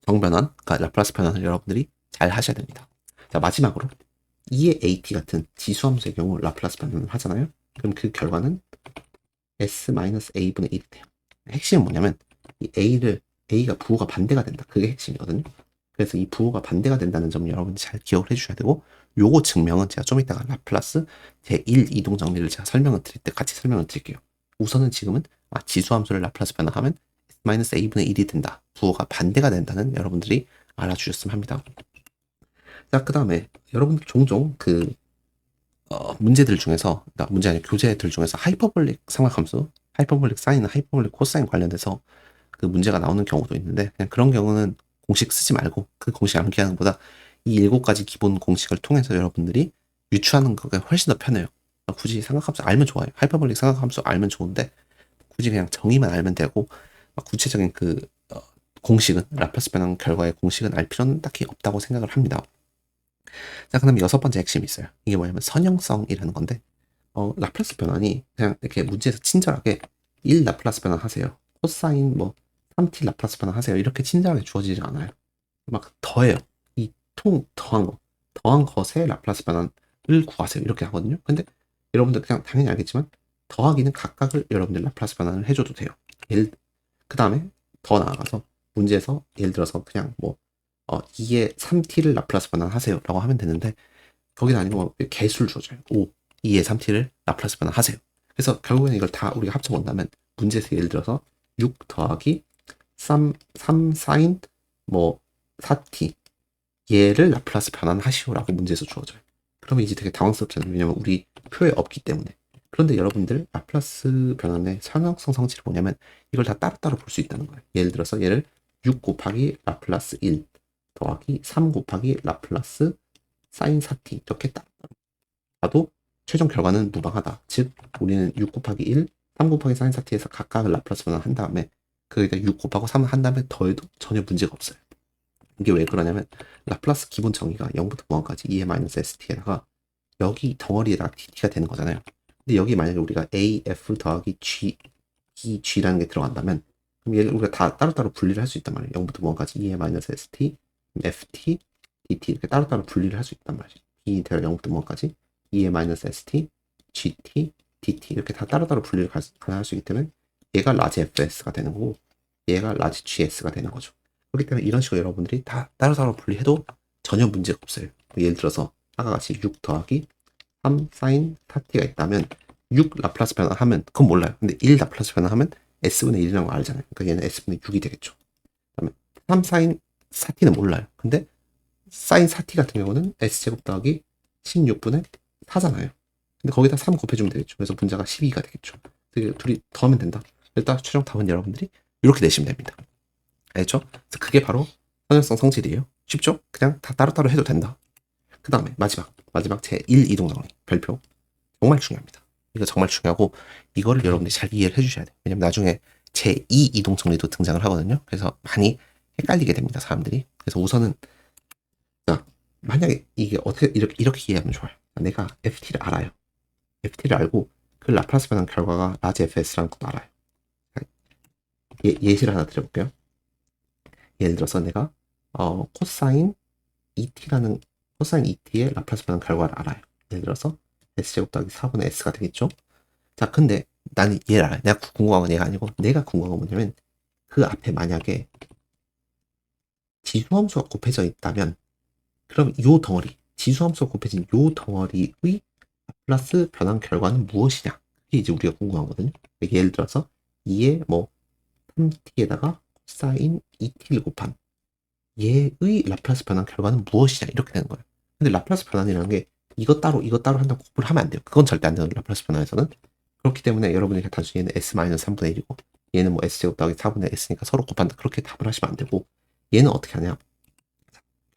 정변환, 그러니까 라플라스 변환을 여러분들이 잘 하셔야 됩니다. 자, 마지막으로 2의 AT 같은 지수함수의 경우 라플라스 변환을 하잖아요. 그럼 그 결과는 S-A분의 1이 돼요. 핵심은 뭐냐면 이 A가 부호가 반대가 된다. 그게 핵심이거든요. 그래서 이 부호가 반대가 된다는 점 여러분이 잘 기억을 해주셔야 되고 요거 증명은 제가 좀 이따가 라플라스 제1 이동 정리를 제가 설명을 드릴 때 같이 설명을 드릴게요. 우선은 지금은 지수함수를 라플라스 변화하면 S-A분의 1이 된다. 부호가 반대가 된다는 여러분들이 알아주셨으면 합니다. 자, 그 다음에 여러분들 종종 그 문제들 중에서, 그러니까 문제 아니고 교재들 중에서 하이퍼볼릭 삼각함수, 하이퍼볼릭 사인, 하이퍼볼릭 코사인 관련돼서 그 문제가 나오는 경우도 있는데 그냥 그런 경우는 공식 쓰지 말고 그 공식 암기하는 것보다 이 7가지 기본 공식을 통해서 여러분들이 유추하는 거가 훨씬 더 편해요. 굳이 삼각함수 알면 좋아요. 하이퍼볼릭 삼각함수 알면 좋은데 굳이 그냥 정의만 알면 되고 구체적인 그 공식은 라플라스 변환 결과의 공식은 알 필요는 딱히 없다고 생각을 합니다. 자, 그럼 6번째 핵심이 있어요. 이게 뭐냐면 선형성이라는 건데 라플라스 변환이 그냥 이렇게 문제에서 친절하게 1 라플라스 변환 하세요. 코사인 뭐 3t 라플라스 변환 하세요. 이렇게 친절하게 주어지지 않아요. 막 더해요. 이 더한 것의 라플라스 변환을 구하세요. 이렇게 하거든요. 근데 여러분들 그냥 당연히 알겠지만 더하기는 각각을 여러분들 라플라스 변환을 해줘도 돼요. 그 다음에 더 나아가서 문제에서 예를 들어서 그냥 뭐 2의 3t를 라플라스 변환 하세요 라고 하면 되는데 거긴 아니고 개수를 주어줘요. 5, 2의 3t를 라플라스 변환 하세요. 그래서 결국에는 이걸 다 우리가 합쳐본다면 문제에서 예를 들어서 6 더하기 3 사인 뭐 4t 얘를 라플라스 변환하시오라고 문제에서 주어져요. 그러면 이제 되게 당황스럽잖아요. 왜냐면 우리 표에 없기 때문에. 그런데 여러분들 라플라스 변환의 선형성 성질을 보냐면 이걸 다 따로따로 볼 수 있다는 거예요. 예를 들어서 얘를 6 곱하기 라플라스 1 더하기 3 곱하기 라플라스 사인 4t 이렇게 딱 봐도 최종 결과는 무방하다. 즉 우리는 6 곱하기 1, 3 곱하기 사인 4t에서 각각을 라플라스 변환한 다음에 거기다 6 곱하고 3 한 다음에 더해도 전혀 문제가 없어요. 이게 왜 그러냐면 라플라스 기본 정의가 0부터 무한까지 2-st에다가 여기 덩어리에다가 tt가 되는 거잖아요. 근데 여기 만약에 우리가 a, f 더하기 g, e, g라는 게 들어간다면 그럼 얘를 우리가 다 따로따로 분리를 할 수 있단 말이에요. 0부터 무한까지 2-st, ft, dt 이렇게 따로따로 분리를 할 수 있단 말이에요. b 인테그랄 0부터 무한까지 2-st, gt, dt 이렇게 다 따로따로 분리를 가능할 수 있기 때문에 얘가 라지 fs가 되는 거고 얘가 라지 gs가 되는 거죠. 그렇기 때문에 이런 식으로 여러분들이 다 따로따로 분리해도 전혀 문제가 없어요. 예를 들어서 아까 같이 6 더하기 3 사인 4t가 있다면 6 라플라스 변환하면 그건 몰라요. 근데 1 라플라스 변환하면 s분의 1이라는 거 알잖아요. 그러니까 얘는 s분의 6이 되겠죠. 그다음에 3 사인 4t는 몰라요. 근데 사인 4t 같은 경우는 s제곱 더하기 16분의 4잖아요. 근데 거기다 3 곱해주면 되겠죠. 그래서 분자가 12가 되겠죠. 둘이 더하면 된다. 일단 최종 답은 여러분들이 이렇게 내시면 됩니다. 알죠? 그래서 그게 바로 선형성 성질이에요. 쉽죠? 그냥 다 따로따로 해도 된다. 그 다음에 마지막 제1 이동정리 별표 정말 중요합니다. 이거 정말 중요하고 이거를 여러분들이 잘 이해를 해주셔야 돼요. 왜냐면 나중에 제2 이동정리도 등장을 하거든요. 그래서 많이 헷갈리게 됩니다. 사람들이. 그래서 우선은 자, 만약에 이게 어떻게 이렇게 이해하면 좋아요. 내가 FT를 알아요. FT를 알고 그 라플라스 변환 결과가 라지 FS라는 것도 알아요. 예시를 하나 드려볼게요. 예를 들어서 내가 코사인 ET의 라플라스 변환 결과를 알아요. 예를 들어서 S제곱 더하기 4분의 S가 되겠죠? 자, 근데 나는 얘를 알아요. 내가 궁금한 건 얘가 아니고 내가 궁금한 건 뭐냐면 그 앞에 만약에 지수함수가 곱해져 있다면 그럼 요 덩어리, 지수함수가 곱해진 요 덩어리의 라플라스 변환 결과는 무엇이냐? 그게 이제 우리가 궁금한 거거든요. 예를 들어서 2의 뭐 3t에다가 코사인 2t를 곱한 얘의 라플라스 변환 결과는 무엇이냐 이렇게 되는 거예요. 근데 라플라스 변환이라는 게 이것 따로 한다고 곱을 하면 안 돼요. 그건 절대 안 되는 라플라스 변환에서는. 그렇기 때문에 여러분이 단순히 얘는 s-3분의 1이고 얘는 뭐 s제곱 더하기 4분의 s니까 서로 곱한다. 그렇게 답을 하시면 안 되고 얘는 어떻게 하냐.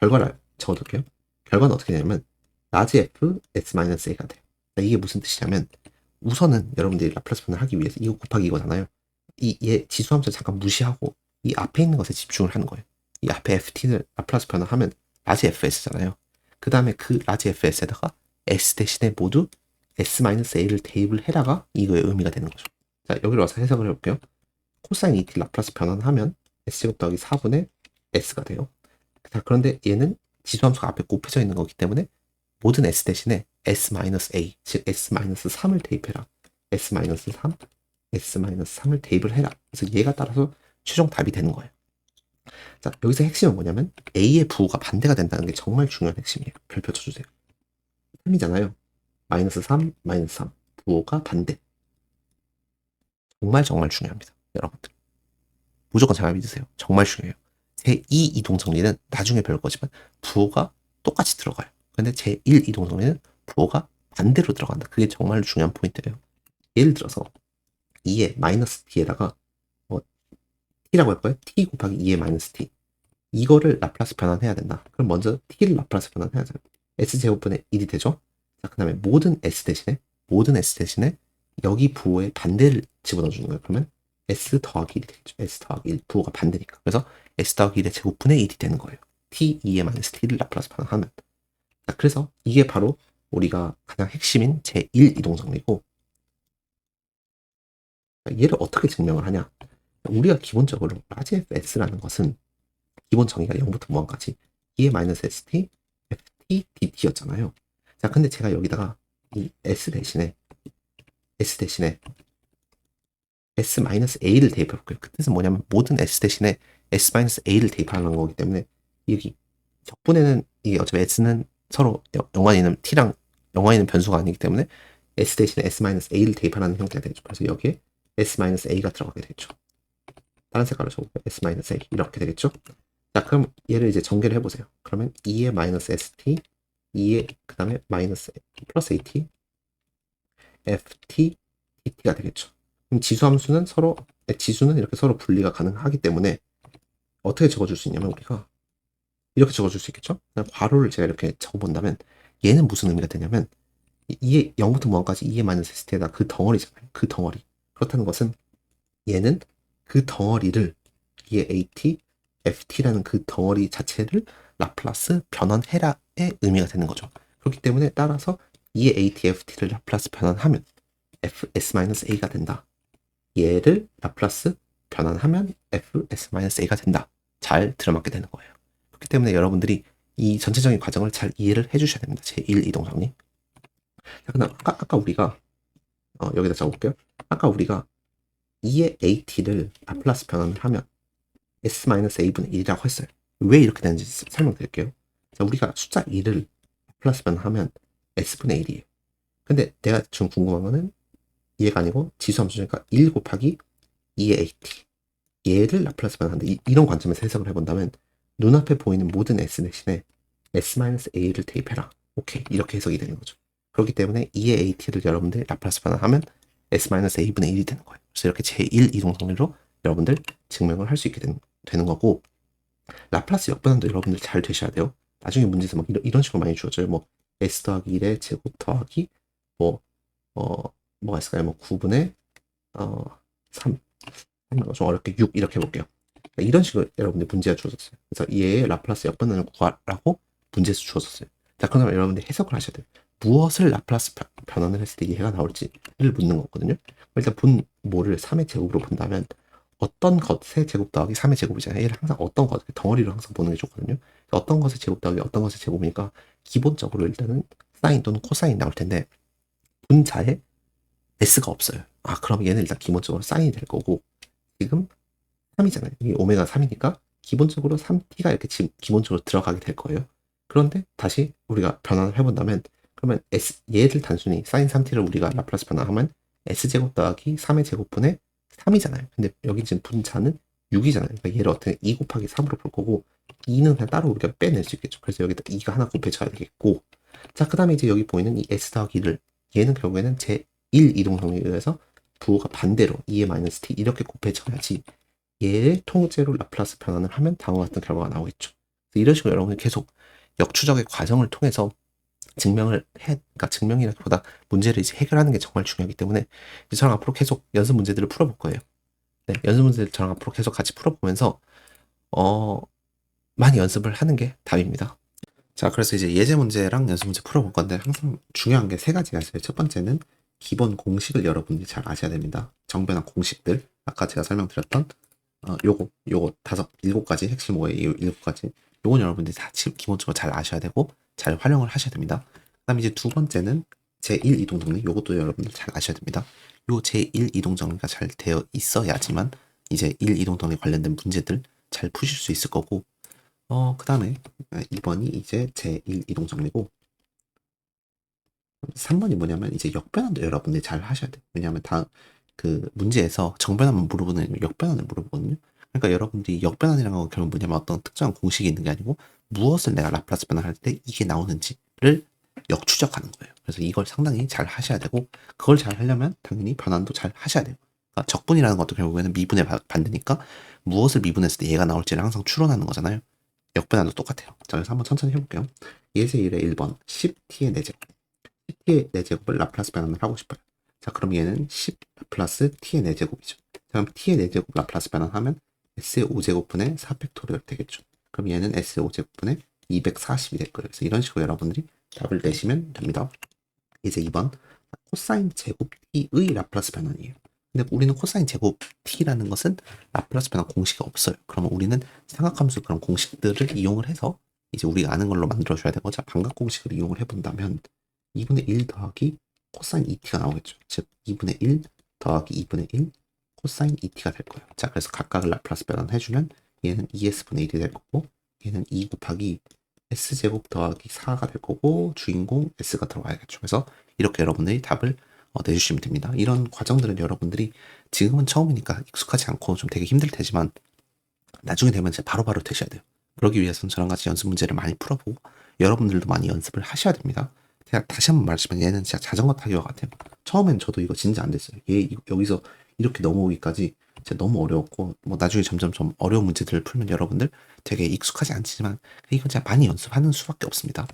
결과를 적어둘게요. 결과는 어떻게 되냐면 라지 f s-a가 돼요. 이게 무슨 뜻이냐면 우선은 여러분들이 라플라스 변환을 하기 위해서 이거 곱하기 이거잖아요. 얘 지수함수 잠깐 무시하고 이 앞에 있는 것에 집중을 하는 거예요. 이 앞에 ft를 라플라스 변환하면 라지 fs잖아요. 그 다음에 그 라지 fs에다가 s 대신에 모두 s-a를 대입을 해라가 이거의 의미가 되는 거죠. 자, 여기로 와서 해석을 해볼게요. 코사인 2t 라플라스 변환하면 s제곱 더하기 4분의 s가 돼요. 자, 그런데 얘는 지수함수가 앞에 곱해져 있는 거기 때문에 모든 s 대신에 s-a, 즉 s-3을 대입해라. s-3, s-3을 대입을 해라. 그래서 얘가 따라서 최종 답이 되는 거예요. 자, 여기서 핵심은 뭐냐면 A의 부호가 반대가 된다는 게 정말 중요한 핵심이에요. 별표 쳐주세요. 3이잖아요. 마이너스 3, 마이너스 3. 부호가 반대. 정말 중요합니다. 여러분들. 무조건 잘 믿으세요. 정말 중요해요. 제2 이동정리는 나중에 배울 거지만 부호가 똑같이 들어가요. 근데 제1 이동정리는 부호가 반대로 들어간다. 그게 정말 중요한 포인트예요. 예를 들어서 2의 마이너스 t에다가 t라고 할 거예요. t 곱하기 2의 마이너스 t. 이거를 라플라스 변환해야 된다. 그럼 먼저 t를 라플라스 변환해야죠. s제곱분의 1이 되죠. 자, 그 다음에 모든 s 대신에 여기 부호의 반대를 집어넣어 주는 거예요. 그러면 s 더하기 1이 되겠죠. s 더하기 1 부호가 반대니까. 그래서 s 더하기 1의 제곱분의 1이 되는 거예요. t 2의 마이너스 t를 라플라스 변환하면. 자, 그래서 이게 바로 우리가 가장 핵심인 제1 이동정리고 얘를 어떻게 증명을 하냐. 우리가 기본적으로 라지 fs라는 것은 기본 정의가 0부터 무한까지 2의 마이너스 st, ft, dt였잖아요. 자, 근데 제가 여기다가 이 s 대신에 s-a를 대입해 볼게요. 그 뜻은 뭐냐면 모든 s 대신에 s-a를 대입하는 거기 때문에 여기 적분에는 이게 어차피 s는 서로 연관이 있는 t랑 연관이 있는 변수가 아니기 때문에 s 대신에 s-a를 대입하는 형태가 되죠. 그래서 여기에 s-a가 들어가게 되죠. 다른 색깔로 적어볼게요. s-a 이렇게 되겠죠. 자, 그럼 얘를 이제 전개를 해보세요. 그러면 2의 마이너스 st, 2의 그 다음에 마이너스 플러스 at, ft, dt가 되겠죠. 그럼 지수는 이렇게 서로 분리가 가능하기 때문에 어떻게 적어줄 수 있냐면 우리가 이렇게 적어줄 수 있겠죠. 그냥 괄호를 제가 이렇게 적어본다면 얘는 무슨 의미가 되냐면 2의 0부터 무한까지 2의 마이너스 st에다 그 덩어리잖아요. 그 덩어리. 그렇다는 것은 얘는 그 덩어리를 EAT, FT라는 그 덩어리 자체를 라플라스 변환해라의 의미가 되는 거죠. 그렇기 때문에 따라서 EAT, FT를 라플라스 변환하면 FS-A가 된다. 얘를 라플라스 변환하면 FS-A가 된다. 잘 들어맞게 되는 거예요. 그렇기 때문에 여러분들이 이 전체적인 과정을 잘 이해를 해주셔야 됩니다. 제1 이동 정리. 자, 그다음 아까 우리가 여기다 적어볼게요. 아까 우리가 E의 AT를 라플라스 변환을 하면 S-A분의 1이라고 했어요. 왜 이렇게 되는지 설명드릴게요. 자, 우리가 숫자 2를 라플라스 변환하면 S분의 1이에요. 근데 내가 지금 궁금한 거는 얘가 아니고 지수함수니까 1 곱하기 2의 AT. 얘를 라플라스 변환한다. 이런 관점에서 해석을 해본다면 눈앞에 보이는 모든 S 대신에 S-A를 대입해라. 오케이. 이렇게 해석이 되는 거죠. 그렇기 때문에 2의 AT를 여러분들 라플라스 변환하면 S-A분의 1이 되는 거예요. 그래서 이렇게 제1 이동 정리로 여러분들 증명을 할 수 있게 되는 거고, 라플라스 역변환도 여러분들 잘 되셔야 돼요. 나중에 문제에서 막 이런 식으로 많이 주어져요. 뭐 S 더하기 1의 제곱 더하기 뭐가 있을까요? 뭐 9분의 3. 좀 어렵게 6 이렇게 해볼게요. 이런 식으로 여러분들 문제가 주어졌어요. 그래서 얘의 라플라스 역변환을 구하라고 문제에서 주어졌어요. 자, 그러면 여러분들 해석을 하셔야 돼요. 무엇을 라플라스 변환을 했을 때 얘가 나올지를 묻는 거거든요. 일단 분모를 3의 제곱으로 본다면 어떤 것의 제곱 더하기 3의 제곱이잖아요. 얘를 항상 어떤 것, 덩어리로 항상 보는 게 좋거든요. 어떤 것의 제곱 더하기 어떤 것의 제곱이니까 기본적으로 일단은 사인 또는 코사인 나올 텐데 분자에 S가 없어요. 아, 그럼 얘는 일단 기본적으로 사인이 될 거고, 지금 3이잖아요. 이게 오메가 3이니까 기본적으로 3t가 이렇게 지금 기본적으로 들어가게 될 거예요. 그런데 다시 우리가 변환을 해본다면 그러면 얘를 단순히 sin 3t를 우리가 라플라스 변환하면 s제곱 더하기 3의 제곱분의 3이잖아요. 근데 여기 지금 분자는 6이잖아요. 그러니까 얘를 어떻게 2 곱하기 3으로 볼 거고 2는 그냥 따로 우리가 빼낼 수 있겠죠. 그래서 여기다 2가 하나 곱해져야 되겠고, 자, 그 다음에 이제 여기 보이는 이 s 더하기 1을 얘는 결국에는 제1 이동 정리에 의해서 부호가 반대로 2의 마이너스 t 이렇게 곱해져야지 얘를 통째로 라플라스 변환을 하면 다음과 같은 결과가 나오겠죠. 이런 식으로 여러분이 계속 역추적의 과정을 통해서 그러니까 증명이라기보다 문제를 이제 해결하는 게 정말 중요하기 때문에 저랑 앞으로 계속 연습 문제들을 풀어볼 거예요. 네, 연습 문제들 저랑 앞으로 계속 같이 풀어보면서 많이 연습을 하는 게 답입니다. 자, 그래서 이제 예제 문제랑 연습 문제 풀어볼 건데 항상 중요한 게 3가지가 있어요. 첫 번째는 기본 공식을 여러분들이 잘 아셔야 됩니다. 정변화 공식들, 아까 제가 설명드렸던 요거 7가지 핵심 오해의 7가지, 요건 여러분들이 다 기본적으로 잘 아셔야 되고 잘 활용을 하셔야 됩니다. 그 다음에 이제 두 번째는 제1 이동 정리, 요것도 여러분들 잘 아셔야 됩니다. 요 제1 이동 정리가 잘 되어 있어야지만 이제 1 이동 정리 관련된 문제들 잘 푸실 수 있을 거고, 그 다음에 2번이 이제 제1 이동 정리고, 3번이 뭐냐면 이제 역변환도 여러분들이 잘 하셔야 돼요. 왜냐하면 그 문제에서 정변환만 물어보는 역변환을 물어보거든요. 그러니까 여러분들이 역변환이라는 건 결국 뭐냐면 어떤 특정한 공식이 있는 게 아니고 무엇을 내가 라플라스 변환할 때 이게 나오는지를 역추적하는 거예요. 그래서 이걸 상당히 잘 하셔야 되고, 그걸 잘 하려면 당연히 변환도 잘 하셔야 돼요. 그러니까 적분이라는 것도 결국에는 미분의 반대니까 무엇을 미분했을 때 얘가 나올지를 항상 추론하는 거잖아요. 역변환도 똑같아요. 자, 그래서 한번 천천히 해볼게요. 예제 1의 1번 10t의 4제곱. 10t의 4제곱을 라플라스 변환을 하고 싶어요. 자, 그럼 얘는 10 플러스 t의 4제곱이죠. 그럼 t의 4제곱 라플라스 변환하면 s의 5제곱분의 4팩토리얼 되겠죠. 그럼 얘는 s의 5제곱분의 240이 될 거예요. 그래서 이런 식으로 여러분들이 답을 내시면 됩니다. 이제 2번 코사인 제곱 t의 라플라스 변환이에요. 근데 우리는 코사인 제곱 t라는 것은 라플라스 변환 공식이 없어요. 그러면 우리는 삼각함수 그런 공식들을 이용을 해서 이제 우리가 아는 걸로 만들어줘야 되고, 자, 반각 공식을 이용을 해본다면 2분의 1 더하기 코사인 2t가 나오겠죠. 즉 2분의 1 더하기 2분의 1 코사인 2t가 될 거예요. 자, 그래서 각각을 라플라스 변환해주면 얘는 2s분의 1이 될 거고, 얘는 2 곱하기 s제곱 더하기 4가 될 거고, 주인공 s가 들어가야겠죠. 그래서 이렇게 여러분들이 답을 내주시면 됩니다. 이런 과정들은 여러분들이 지금은 처음이니까 익숙하지 않고 좀 되게 힘들 테지만 나중에 되면 이제 바로바로 되셔야 돼요. 그러기 위해서는 저랑 같이 연습 문제를 많이 풀어보고 여러분들도 많이 연습을 하셔야 됩니다. 제가 다시 한번 말씀드리면 얘는 진짜 자전거 타기와 같아요. 처음엔 저도 이거 진짜 안 됐어요. 여기서 이렇게 넘어오기까지 진짜 너무 어려웠고, 뭐 나중에 점점 어려운 문제들을 풀면 여러분들 되게 익숙하지 않지만 이건 진짜 많이 연습하는 수밖에 없습니다.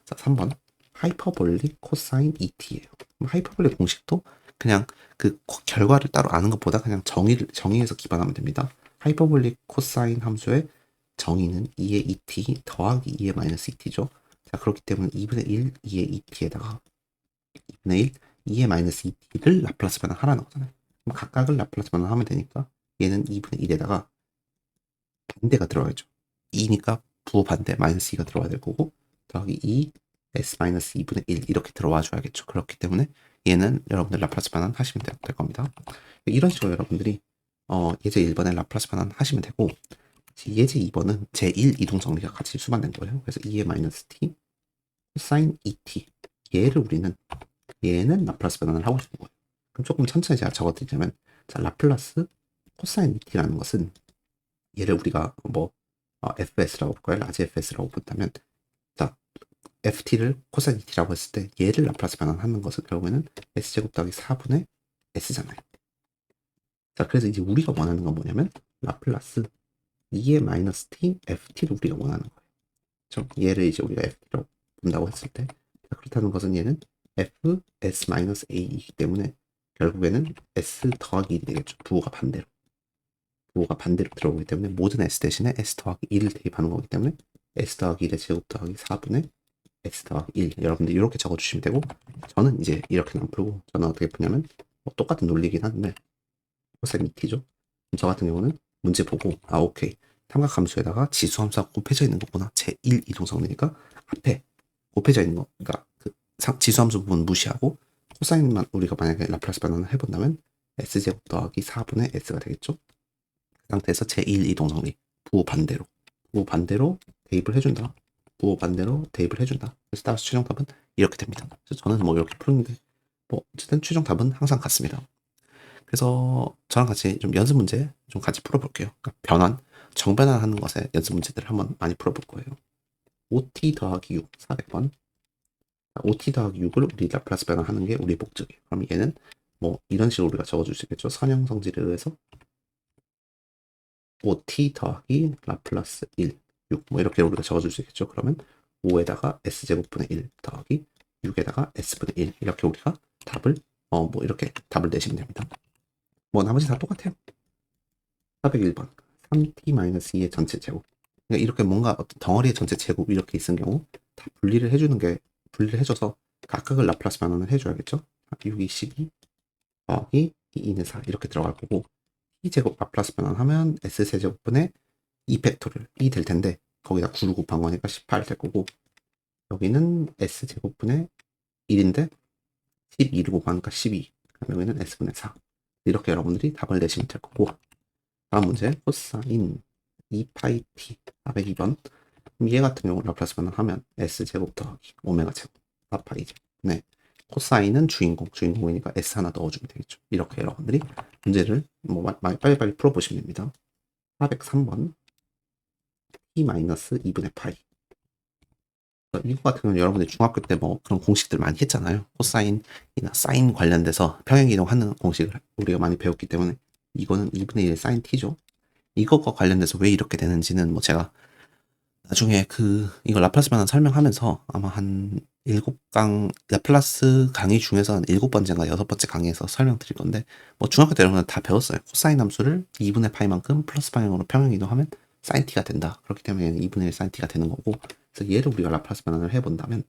자, 3번 하이퍼볼릭 코사인 2t예요. 하이퍼볼릭 공식도 그냥 그 결과를 따로 아는 것보다 그냥 정의에서 기반하면 됩니다. 하이퍼볼릭 코사인 함수의 정의는 2의 2t 더하기 2의 마이너스 2t죠. 자, 그렇기 때문에 2분의 1, 2의 2t에다가 2분의 1, 2의 마이너스 2t를 라플라스 변환하라는 거잖아요. 그럼 각각을 라플라스 변환하면 되니까 얘는 2분의 1에다가 반대가 들어가야죠. 2니까 부호 반대 마이너스 2가 들어가야 될 거고 더하기 2 s 마이너스 2분의 1 이렇게 들어와 줘야겠죠. 그렇기 때문에 얘는 여러분들 라플라스 변환 하시면 될 겁니다. 이런 식으로 여러분들이 예제 1번에 라플라스 변환 하시면 되고 예제 2번은 제1 이동정리가 같이 수반된 거예요. 그래서 2의 마이너스 t 사인 2t 얘는 라플라스 변환을 하고 싶은 거예요. 그럼 조금 천천히 제가 적어드리자면 자, 라플라스 코사인 2t라는 것은 얘를 우리가 fs라고 볼까요? 라지 fs라고 본다면 자, ft를 코사인 2t라고 했을 때 얘를 라플라스 변환하는 것은 결국에는 s제곱 더하기 4분의 s잖아요. 자, 그래서 이제 우리가 원하는 건 뭐냐면 라플라스 2의 마이너스 t ft를 우리가 원하는 거예요. 그렇죠? 얘를 이제 우리가 ft라고 본다고 했을 때 그렇다는 것은 얘는 f s 마이너스 a이기 때문에 결국에는 s 더하기 1이 되겠죠. 부호가 반대로 들어오기 때문에 모든 s 대신에 s 더하기 1을 대입하는 거기 때문에 s 더하기 1의 제곱 더하기 4분의 s 더하기 1 여러분들 이렇게 적어주시면 되고 저는 이제 이렇게는 안 풀고 저는 어떻게 푸냐면 똑같은 논리긴 한데 코사인 2t죠. 저 같은 경우는 문제 보고 오케이 삼각함수에다가 지수함수가 곱해져 있는 거구나. 제1 이동성리니까 앞에 곱해져 있는 거 그러니까 그 지수함수 부분 무시하고 코사인만 우리가 만약에 라플라스 변환을 해본다면 s제곱 더하기 4분의 s가 되겠죠. 그 상태에서 제1 이동성리 부호 반대로 대입을 해준다. 그래서 따라서 최종답은 이렇게 됩니다. 그래서 저는 이렇게 푸는데 어쨌든 최종답은 항상 같습니다. 그래서 저랑 같이 좀 연습 문제 좀 같이 풀어볼게요. 그러니까 정변환하는 것에 연습 문제들을 한번 많이 풀어볼 거예요. 5t 더하기 6 400번 5t 더하기 6을 우리 라플라스 변환하는 게 우리 목적이에요. 그럼 얘는 이런 식으로 우리가 적어줄 수 있겠죠. 선형 성질에 의해서 5t 더하기 라플라스 1 6 이렇게 우리가 적어줄 수 있겠죠. 그러면 5에다가 s제곱분의 1 더하기 6에다가 s분의 1 이렇게 우리가 답을 이렇게 답을 내시면 됩니다. 나머지 다 똑같아요. 401번 3t-2의 전체 제곱 그러니까 이렇게 뭔가 어떤 덩어리의 전체 제곱 이렇게 있은 경우 다 분리를 해줘서 각각을 라플라스 변환을 해줘야겠죠. 6이 12 더하기 2는 4 이렇게 들어갈 거고 t제곱 라플라스 변환하면 s세제곱분의 2팩토리얼 2 될 텐데 거기다 9를 곱한 거니까 18 될 거고 여기는 s제곱분의 1인데 12를 곱하니까 12 그럼 여기는 s분의 4 이렇게 여러분들이 답을 내시면 될 거고 다음 문제 코사인 2파이 t 402번 얘 같은 경우 라플라스 변환하면 s제곱 더하기 오메가 제곱 4파이 제곱 네 코사인은 주인공이니까 s 하나 넣어주면 되겠죠. 이렇게 여러분들이 문제를 빨리빨리 풀어보시면 됩니다. 403번 t-2분의 파이 이거 같은 경우는 여러분들이 중학교 때 그런 공식들 많이 했잖아요. 코사인이나 사인 관련돼서 평행이동하는 공식을 우리가 많이 배웠기 때문에 이거는 2분의 1 사인 t죠. 이것과 관련돼서 왜 이렇게 되는지는 제가 나중에 이거 라플라스 변환 설명하면서 아마 한 7강 라플라스 강의 중에서 한 7번째인가 6번째 강의에서 설명드릴 건데 중학교 때 여러분들 다 배웠어요. 코사인 함수를 2분의 파이만큼 플러스 방향으로 평행이동하면 사인 t가 된다. 그렇기 때문에 2분의 1 사인 t가 되는 거고 그래서 얘를 우리가 라플라스 변환을 해본다면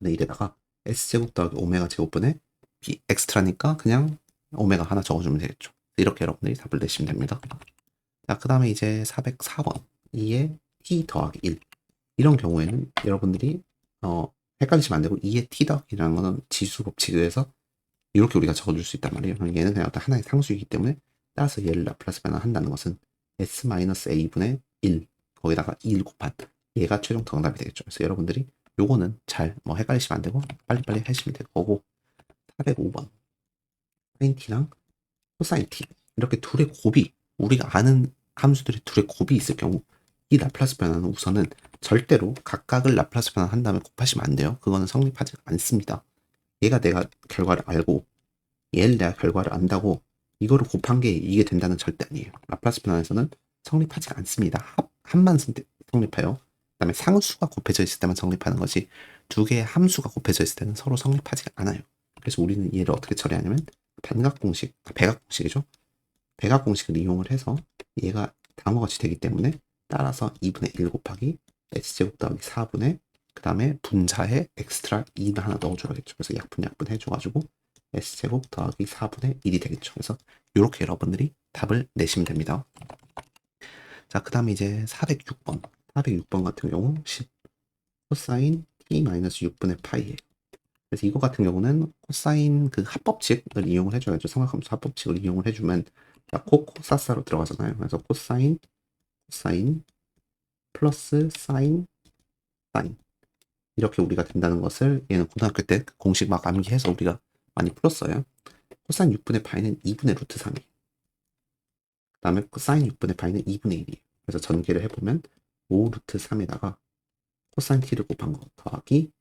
2분의 1에다가 s제곱 더하기 오메가 제곱분의 b 엑스트라니까 그냥 오메가 하나 적어주면 되겠죠. 이렇게 여러분들이 답을 내시면 됩니다. 자, 그 다음에 이제 404번 2의 t 더하기 1 이런 경우에는 여러분들이 헷갈리시면 안 되고 2의 t 더하기 1이라는 거는 지수 법칙에 의해서 이렇게 우리가 적어줄 수 있단 말이에요. 얘는 그냥 어떤 하나의 상수이기 때문에 따라서 얘를 라플라스 변환한다는 것은 s-a분의 1 거기다가 2를 곱한 얘가 최종 정답이 되겠죠. 그래서 여러분들이 요거는 잘 헷갈리시면 안 되고 빨리빨리 하시면 될 거고 405번 사인 t랑 코사인 t 이렇게 둘의 곱이 우리가 아는 함수들이 둘의 곱이 있을 경우 이 라플라스 변환은 우선은 절대로 각각을 라플라스 변환한 다음에 곱하시면 안 돼요. 그거는 성립하지 않습니다. 얘가 내가 결과를 알고 얘를 내가 결과를 안다고 이거를 곱한 게 이게 된다는 절대 아니에요. 라플라스 변환에서는 성립하지 않습니다. 합만 성립해요. 그 다음에 상수가 곱해져 있을 때만 성립하는 거지 두 개의 함수가 곱해져 있을 때는 서로 성립하지 않아요. 그래서 우리는 얘를 어떻게 처리하냐면 반각 공식, 백악 공식이죠. 백악 공식을 이용을 해서 얘가 다음과 같이 되기 때문에 따라서 2분의 1 곱하기 x제곱 더하기 4분의 그 다음에 분자에 엑스트라 2를 하나 넣어줘야겠죠. 그래서 약분 해줘가지고 s제곱 더하기 4분의 1이 되겠죠. 그래서 이렇게 여러분들이 답을 내시면 됩니다. 자, 그 다음에 이제 406번. 406번 같은 경우 10 코사인 t-6분의 파이예요. 그래서 이거 같은 경우는 코사인 그 합법칙을 이용을 해줘야죠. 삼각함수 합법칙을 이용을 해주면 코사사로 들어가잖아요. 그래서 코사인 플러스 사인 이렇게 우리가 된다는 것을 얘는 고등학교 때 공식 막 암기해서 우리가 많이 풀었어요. 코사인 6분의 파이는 2분의 루트 3이에요. 그 다음에 사인 6분의 파이는 2분의 1이에요. 그래서 전개를 해보면 5 루트 3에다가 코사인 t를 곱한 거 더하기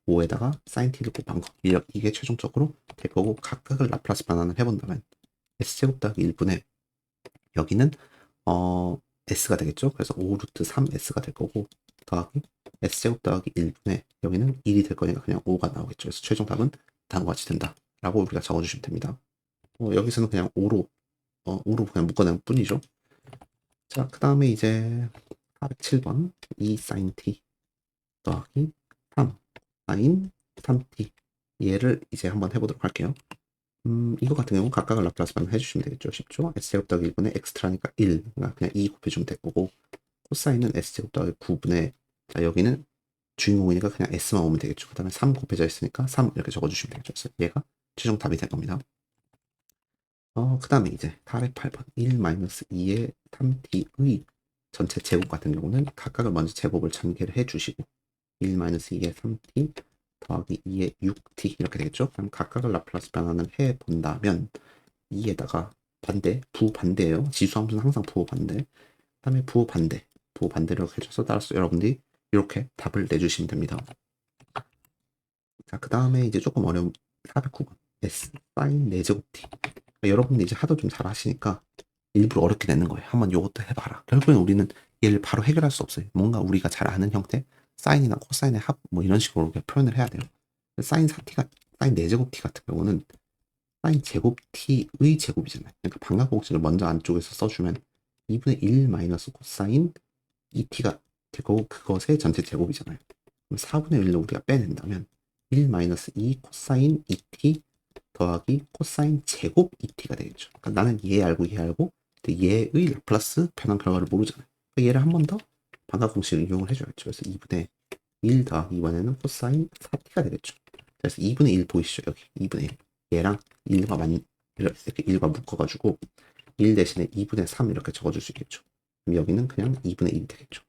5에다가 사인 t를 곱한 거 이게 최종적으로 될 거고 각각을 라플라스 변환을 해본다면 s제곱 더하기 1분의 여기는 s가 되겠죠. 그래서 5 루트 3s가 될 거고 더하기 s제곱 더하기 1분의 여기는 1이 될 거니까 그냥 5가 나오겠죠. 그래서 최종 답은 다음과 같이 된다 라고 우리가 적어주시면 됩니다. 여기서는 그냥 5로 그냥 묶어내는 뿐이죠. 자, 그 다음에 이제 407번 2 sin t 더하기 3 sin 3t 얘를 이제 한번 해보도록 할게요. 이거 같은 경우 각각을 라플라스 변환 해주시면 되겠죠. 쉽죠? s제곱 더하기 1분의 엑스트라니까 1 그러니까 그냥 2 곱해주면 될 거고 코사인은 s제곱 더하기 9분의 자, 여기는 주인공이니까 그냥 s만 오면 되겠죠. 그 다음에 3 곱해져 있으니까 3 이렇게 적어주시면 되겠죠. 그래서 얘가 최종 답이 될 겁니다. 그 다음에 이제 408번 1-2의 3t의 전체 제곱 같은 경우는 각각을 먼저 제곱을 전개를 해주시고 1-2의 3t 더하기 2의 6t 이렇게 되겠죠. 그럼 각각을 라플라스 변환을 해본다면 2에다가 부반대예요. 지수함수는 항상 부호반대. 그 다음에 부호반대로 해줘서 따라서 여러분들이 이렇게 답을 내주시면 됩니다. 자, 그 다음에 이제 조금 어려운 409번 s 사인 4제곱 t 여러분들이 이제 하도 좀 잘 하시니까 일부러 어렵게 내는 거예요. 한번 요것도 해봐라. 결국엔 우리는 얘를 바로 해결할 수 없어요. 뭔가 우리가 잘 아는 형태 사인이나 코사인의 합 뭐 이런 식으로 이렇게 표현을 해야 돼요. 사인 4제곱 t 같은 경우는 사인 제곱 t의 제곱이잖아요. 그러니까 반각공식을 먼저 안쪽에서 써주면 2분의 1 마이너스 코사인 2t가 될 거고 그것의 전체 제곱이잖아요. 그럼 4분의 1로 우리가 빼낸다면 1 마이너스 2 코사인 2t 더하기 코사인 제곱 2t가 되겠죠. 그러니까 나는 얘 알고 근데 얘의 라플라스 변환 결과를 모르잖아요. 그러니까 얘를 한 번 더 반각공식을 이용을 해줘야죠. 그래서 2분의 1 더하기 이번에는 코사인 4t가 되겠죠. 그래서 2분의 1 보이시죠? 여기 2분의 1 얘랑 1과 이렇게 1과 묶어가지고 1 대신에 2분의 3 이렇게 적어줄 수 있겠죠. 그럼 여기는 그냥 2분의 1이 되겠죠.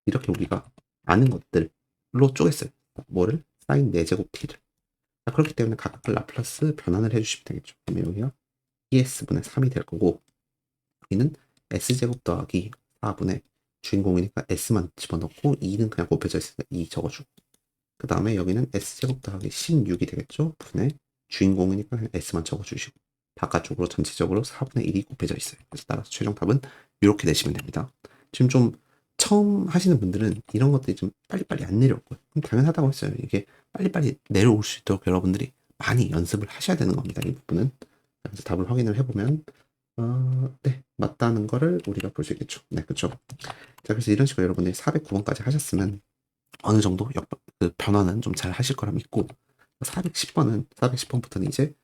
이렇게 우리가 아는 것들로 쪼갰어요. 뭐를? 사인 4제곱 t를. 그렇기 때문에 각각을 라플라스 변환을 해주시면 되겠죠. 그러면 여기가 ES분의 3이 될 거고 여기는 S제곱 더하기 4분의 주인공이니까 S만 집어넣고 2는 그냥 곱해져 있으니까 2 적어주고 그 다음에 여기는 S제곱 더하기 16이 되겠죠. 분의 주인공이니까 그냥 S만 적어주시고 바깥쪽으로 전체적으로 4분의 1이 곱해져 있어요. 그래서 따라서 최종 답은 이렇게 내시면 됩니다. 지금 좀 처음 하시는 분들은 이런 것들이 좀 빨리빨리 안 내려올 거예요. 그럼 당연하다고 했어요. 이게 빨리빨리 내려올 수 있도록 여러분들이 많이 연습을 하셔야 되는 겁니다. 이 부분은. 그래서 답을 확인을 해보면 네, 맞다는 거를 우리가 볼 수 있겠죠. 네, 그렇죠. 자, 그래서 이런 식으로 여러분들이 409번까지 하셨으면 어느 정도 그 변화는 좀 잘 하실 거라 믿고 410번부터는 이제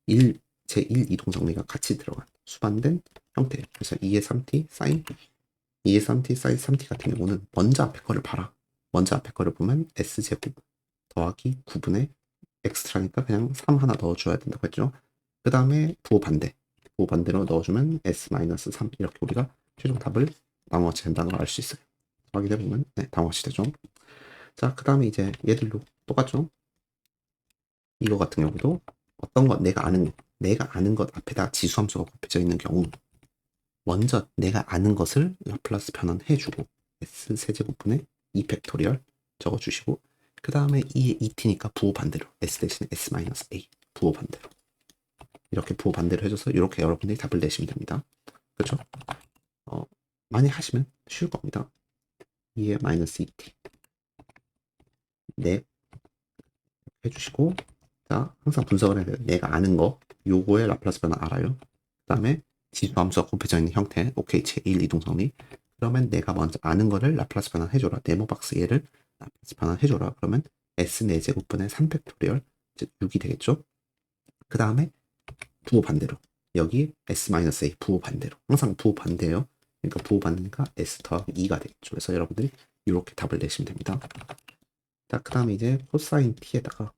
제1 이동정리가 같이 들어간 수반된 형태예요. 그래서 2의 3t 사인 2의 3t 사인 3t 같은 경우는 먼저 앞에 거를 봐라. 먼저 앞에 거를 보면 s제곱 더하기 9분의 엑스트라니까 그냥 3 하나 넣어줘야 된다고 했죠. 그 다음에 부호반대로 넣어주면 s-3 이렇게 우리가 최종 답을 나눠같이 된다는 걸 알 수 있어요. 확인해보면 네, 나눠같이 되죠. 자, 그 다음에 이제 얘들도 똑같죠. 이거 같은 경우도 어떤 것 내가 아는 것 앞에다 지수함수가 곱해져 있는 경우 먼저 내가 아는 것을 라플라스 변환해주고 s 세제곱분의 2 팩토리얼 적어주시고 그 다음에 2의 2t니까 부호 반대로 s 대신에 s-a 부호 반대로 이렇게 부호 반대로 해줘서 이렇게 여러분들이 답을 내시면 됩니다. 그렇죠? 많이 하시면 쉬울 겁니다. 2의 마이너스 2t 네 해주시고 자, 항상 분석을 해야 돼요. 내가 아는 거, 요거의 라플라스 변화 알아요. 그 다음에 지수함수가 곱해져 있는 형태, 오케이, 제1 이동성리. 그러면 내가 먼저 아는 거를 라플라스 변환 해줘라. 네모박스 얘를 라플라스 변환 해줘라. 그러면 S 4제곱분의 3팩토리얼, 즉 6이 되겠죠. 그 다음에 부호 반대로. 여기 S-A, 부호 반대로. 항상 부호 반대예요. 그러니까 부호 반대니까 S 더하기 2가 되겠죠. 그래서 여러분들이 이렇게 답을 내시면 됩니다. 자, 그 다음에 이제 코사인 T에다가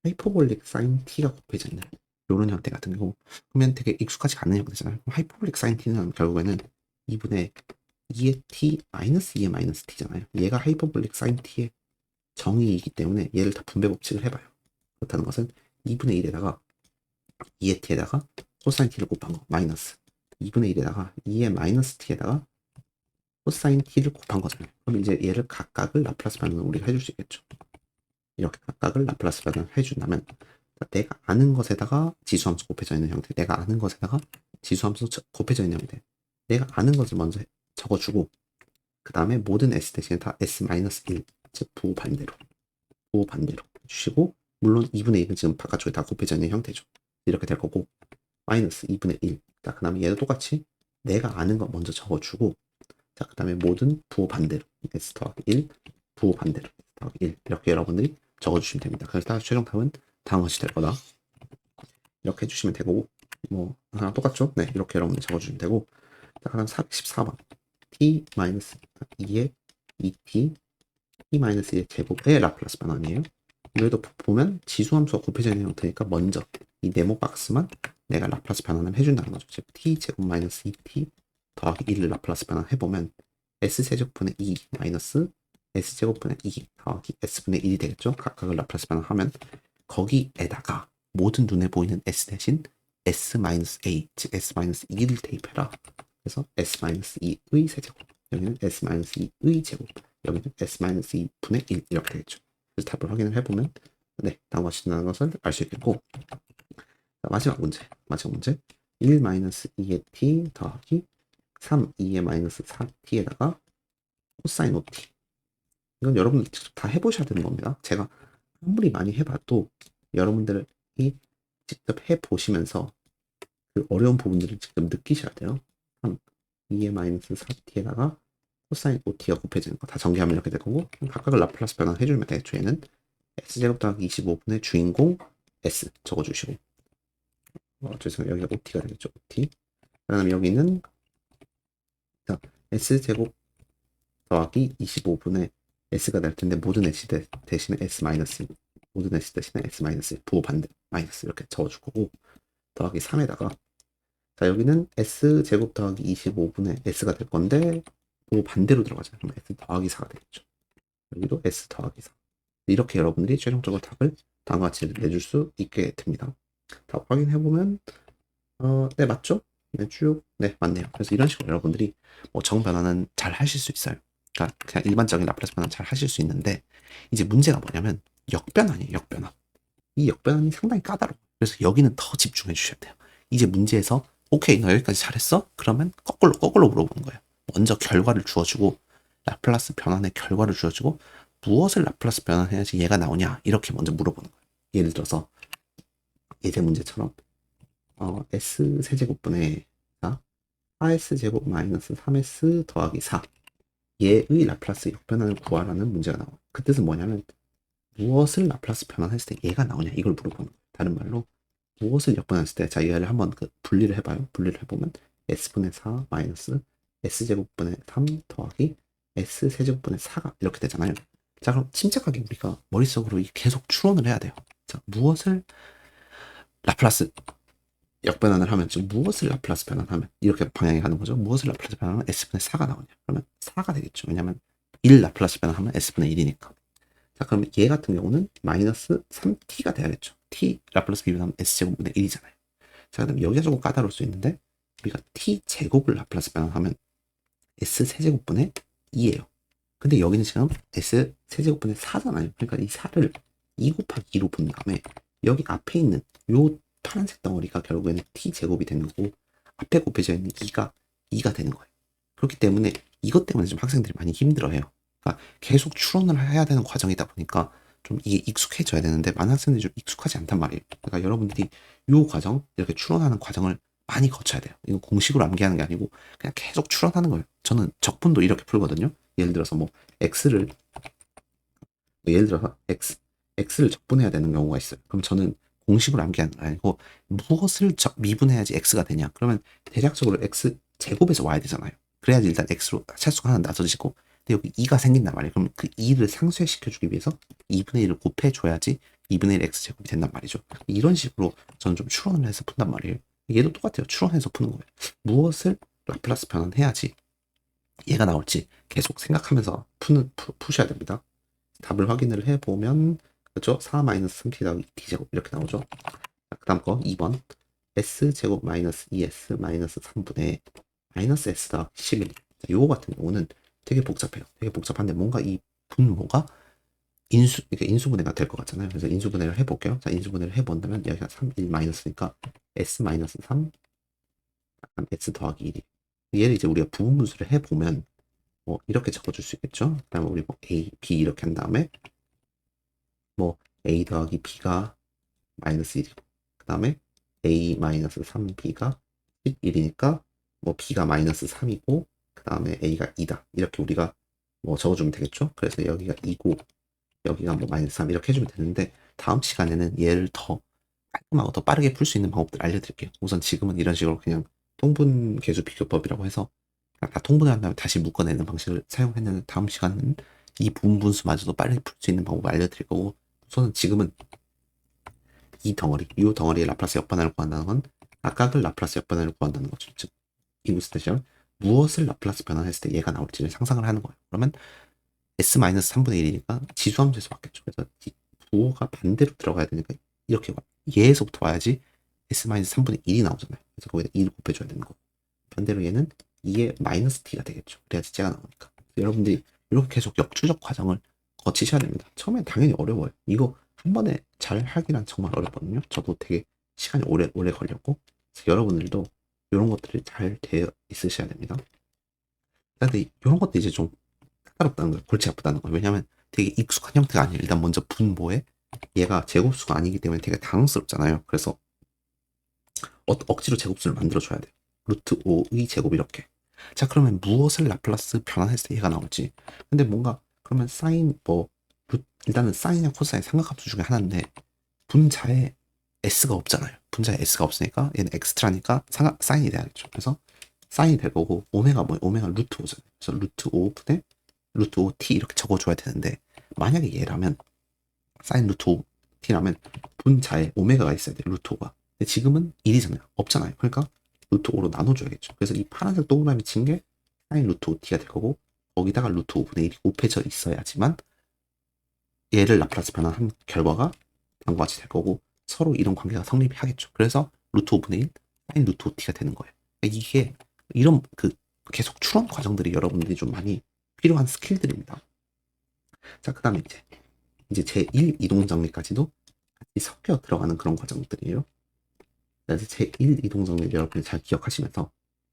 하이퍼볼릭 사인 T가 곱해져 있는 이런 형태 같은 경우, 그러면 되게 익숙하지 않은 형태잖아요. 하이퍼볼릭 사인 T는 결국에는 2분의 2의 T 마이너스 2의 마이너스 T잖아요. 얘가 하이퍼볼릭 사인 T의 정의이기 때문에 얘를 다 분배 법칙을 해봐요. 그렇다는 것은 2분의 1에다가 2의 T에다가 코사인 T를 곱한 거 마이너스 2분의 1에다가 2의 마이너스 T에다가 코사인 T를 곱한 거잖아요. 그럼 이제 얘를 각각을 라플라스 변환을 우리가 해줄 수 있겠죠. 이렇게 각각을 라플라스 변환을 해준다면 내가 아는 것에다가 지수함수 곱해져 있는 형태, 내가 아는 것에다가 지수함수 곱해져 있는 형태, 내가 아는 것을 먼저 적어주고 그 다음에 모든 S 대신에 다 S-1, 즉 부호 반대로 주시고, 물론 2분의 1은 지금 바깥쪽에 다 곱해져 있는 형태죠. 이렇게 될 거고, 마이너스 2분의 1. 자, 그 다음에 얘도 똑같이 내가 아는 것 먼저 적어주고, 자, 그 다음에 모든 부호 반대로 S 더하기 1, 부호 반대로 S 더하기 1. 이렇게 여러분들이 적어주시면 됩니다. 그래서 최종 답은 다음 것이 될 거다. 이렇게 해주시면 되고, 뭐 하나 똑같죠? 네, 이렇게 여러분들 적어주시면 되고. 자, 그다음 414번 T-2의 2T T-1의 제곱의 라플라스 변환이에요. 여기도 보면 지수함수가 곱해져 있는 형태니까 먼저 이 네모 박스만 내가 라플라스 변환을 해준다는 거죠. 즉 T제곱 마이너스 2T 더하기 1을 라플라스 변환해보면 S제곱분의 2 마이너스 S제곱분의 2 더하기 S분의 1이 되겠죠. 각각을 라플라스 변환하면 거기에다가 모든 눈에 보이는 S 대신 S-A, 즉 S-2를 대입해라. 그래서 S-2의 세제곱, 여기는 S-2의 제곱, 여기는 S-2분의 1 이렇게 되겠죠. 그래서 답을 확인을 해보면 네, 다음과 같이 된다는 것을 알 수 있겠고, 자, 마지막 문제 1-2의 t 더하기 3, 2의 마이너스 4t에다가 코사인 5t. 이건 여러분들 직접 다 해보셔야 되는 겁니다. 제가 아무리 많이 해봐도 여러분들이 직접 해보시면서 그 어려운 부분들을 직접 느끼셔야 돼요. 3, 2의 마이너스 4t에다가 코사인 5t가 곱해지는 거 다 정리하면 이렇게 될 거고, 각각을 라플라스 변환해주면 되겠죠. 얘는 x제곱 더하기 25분의 주인공 s 적어주시고, 죄송해요. 여기가 5t가 되겠죠. 5t. 그 다음에 여기는 자, s제곱 더하기 25분의 s가 될 텐데 모든 s 대신에 s 마이너스, 모든 s 대신에 s 마이너스, 부호 반대 마이너스 이렇게 적어줄 거고, 더하기 3에다가 자, 여기는 s제곱 더하기 25분의 s가 될 건데 부호 반대로 들어가잖아요. 그럼 s 더하기 4가 되겠죠. 여기도 s 더하기 4. 이렇게 여러분들이 최종적으로 답을 다음과 같이 내줄 수 있게 됩니다. 답 확인해보면 네, 맞죠? 네, 쭉, 네, 맞네요. 그래서 이런 식으로 여러분들이 뭐 정변환은 잘 하실 수 있어요. 그러니까 그냥 일반적인 라플라스 변환 잘 하실 수 있는데, 이제 문제가 뭐냐면 역변환이에요. 역변환. 이 역변환이 상당히 까다로워요. 그래서 여기는 더 집중해 주셔야 돼요. 이제 문제에서 오케이, 너 여기까지 잘했어? 그러면 거꾸로 물어보는 거예요. 먼저 결과를 주어주고, 라플라스 변환의 결과를 주어주고, 무엇을 라플라스 변환해야지 얘가 나오냐, 이렇게 먼저 물어보는 거예요. 예를 들어서 예제 문제처럼 S 세제곱분의 4S 제곱 마이너스 3S 더하기 4 얘의 라플라스 역변환을 구하라는 문제가 나와요. 그 뜻은 뭐냐면 무엇을 라플라스 변환했을 때 얘가 나오냐, 이걸 물어보는 거예요. 다른 말로 무엇을 역변했을 때, 자, 얘를 한번 분리를 해봐요. 분리를 해보면 S분의 4 마이너스 S제곱분의 3 더하기 S 세제곱분의 4가 이렇게 되잖아요. 자, 그럼 침착하게 우리가 머릿속으로 계속 추론을 해야 돼요. 자, 무엇을 라플라스 역변환을 하면, 즉 무엇을 라플라스 변환하면 이렇게 방향이 가는 거죠. 무엇을 라플라스 변환하면 S분의 4가 나오냐. 그러면 4가 되겠죠. 왜냐하면 1 라플라스 변환하면 S분의 1이니까. 자, 그럼 얘 같은 경우는 마이너스 3t가 돼야겠죠. t 라플라스 비변하면 S제곱분의 1이잖아요. 자, 그럼 여기가 조금 까다로울 수 있는데, 우리가 t제곱을 라플라스 변환하면 S세제곱분의 2예요. 근데 여기는 지금 S세제곱분의 4잖아요. 그러니까 이 4를 2 곱하기 2로 본 다음에 여기 앞에 있는 요 파란색 덩어리가 결국에는 t제곱이 되는 거고, 앞에 곱해져 있는 2가 되는 거예요. 그렇기 때문에 이것 때문에 좀 학생들이 많이 힘들어해요. 그러니까 계속 추론을 해야 되는 과정이다 보니까 좀 이게 익숙해져야 되는데 많은 학생들이 좀 익숙하지 않단 말이에요. 그러니까 여러분들이 요 과정 이렇게 추론하는 과정을 많이 거쳐야 돼요. 이거 공식으로 암기하는 게 아니고 그냥 계속 추론하는 거예요. 저는 적분도 이렇게 풀거든요. 예를 들어서 뭐 x를 예를 들어서 x를 적분해야 되는 경우가 있어요. 그럼 저는 공식으로 암기하는 거 아니고 무엇을 미분해야지 x가 되냐? 그러면 대략적으로 x 제곱에서 와야 되잖아요. 그래야지 일단 x로 차수가 하나 나눠지고, 근데 여기 2가 생긴단 말이에요. 그럼 그 2를 상쇄시켜주기 위해서 2분의 1을 곱해줘야지 2분의 1 x 제곱이 된단 말이죠. 이런 식으로 저는 좀 추론을 해서 푼단 말이에요. 얘도 똑같아요. 추론해서 푸는 거예요. 무엇을 라플라스 변환해야지 얘가 나올지 계속 생각하면서 푸셔야 됩니다. 답을 확인을 해보면, 그죠? 4-3t 더하기 t제곱 이렇게 나오죠. 그 다음 거 2번 s제곱 마이너스 2s 마이너스 3분의 마이너스 s 더하기 11. 요거 같은 경우는 되게 복잡해요. 되게 복잡한데 뭔가 이 분모가 이렇게 인수분해가 될 것 같잖아요. 그래서 인수분해를 해볼게요. 자, 인수분해를 해본다면 여기가 3, 1 마이너스니까 s 마이너스 3, s 더하기 1이. 얘를 이제 우리가 부분분수를 해보면 뭐 이렇게 적어줄 수 있겠죠. 그다음에 우리 뭐 a, b 이렇게 한 다음에 뭐 a 더하기 b가 마이너스 1이고, 그 다음에 a 마이너스 3b가 11이니까 뭐 b가 마이너스 3이고 그 다음에 a가 2다 이렇게 우리가 뭐 적어주면 되겠죠. 그래서 여기가 2고 여기가 뭐 마이너스 3 이렇게 해주면 되는데, 다음 시간에는 얘를 더 깔끔하고 더 빠르게 풀 수 있는 방법들 알려드릴게요. 우선 지금은 이런 식으로 그냥 통분 계수 비교법이라고 해서 다 통분을 한 다음에 다시 묶어내는 방식을 사용했는데, 다음 시간은 이 부분분수마저도 빨리 풀 수 있는 방법을 알려드릴 거고, 우선은 지금은 이 덩어리의 라플라스 역반환을 구한다는 건 각각을 라플라스 역반환을 구한다는 거죠. 즉, 인구스 대시얼 무엇을 라플라스 변환했을 때 얘가 나올지를 상상을 하는 거예요. 그러면 s-3분의 1이니까 지수함수에서 받겠죠. 그래서 부호가 반대로 들어가야 되니까 이렇게 와. 얘에서부터 와야지 s-3분의 1이 나오잖아요. 그래서 거기다 2를 곱해줘야 되는 거고, 반대로 얘는 2의 마이너스 t가 되겠죠. 그래야지 쟤가 나오니까. 여러분들이 이렇게 계속 역추적 과정을 거치셔야 됩니다. 처음엔 당연히 어려워요. 이거 한 번에 잘 하기란 정말 어렵거든요. 저도 되게 시간이 오래 걸렸고, 그래서 여러분들도 이런 것들이 잘 되어 있으셔야 됩니다. 근데 이런 것도 이제 좀 까다롭다는 거예요. 골치 아프다는 거예요. 왜냐하면 되게 익숙한 형태가 아니에요. 일단 먼저 분모에 얘가 제곱수가 아니기 때문에 되게 당황스럽잖아요. 그래서 억지로 제곱수를 만들어줘야 돼요. 루트 5의 제곱 이렇게. 자, 그러면 무엇을 라플라스 변환했을 때 얘가 나올지. 근데 뭔가 그러면 사인 일단은 사인이나 코사인 삼각함수 중에 하나인데 분자에 s가 없잖아요. 분자에 s가 없으니까 얘는 엑스트라니까 사인이 돼야겠죠. 그래서 사인이 될 거고, 오메가 루트 5잖아요. 그래서 루트 5분의 루트 5t 이렇게 적어줘야 되는데, 만약에 얘라면 사인 루트 5t라면 분자에 오메가가 있어야 돼요. 루트 5가. 근데 지금은 1이잖아요. 없잖아요. 그러니까 루트 5로 나눠줘야겠죠. 그래서 이 파란색 동그라미 친 게 사인 루트 5t가 될 거고, 거기다가 루트 5분의 1이 곱해져 있어야지만 얘를 라플라스 변환한 결과가 다음과 같이 될 거고, 서로 이런 관계가 성립이 하겠죠. 그래서 루트 5분의 1 사인 루트 5t가 되는 거예요. 이게 이런 계속 추론 과정들이 여러분들이 좀 많이 필요한 스킬들입니다. 자, 그 다음에 이제 제1 이동 정리까지도 같이 섞여 들어가는 그런 과정들이에요. 그래서 제1 이동 정리를 여러분이 잘 기억하시면서,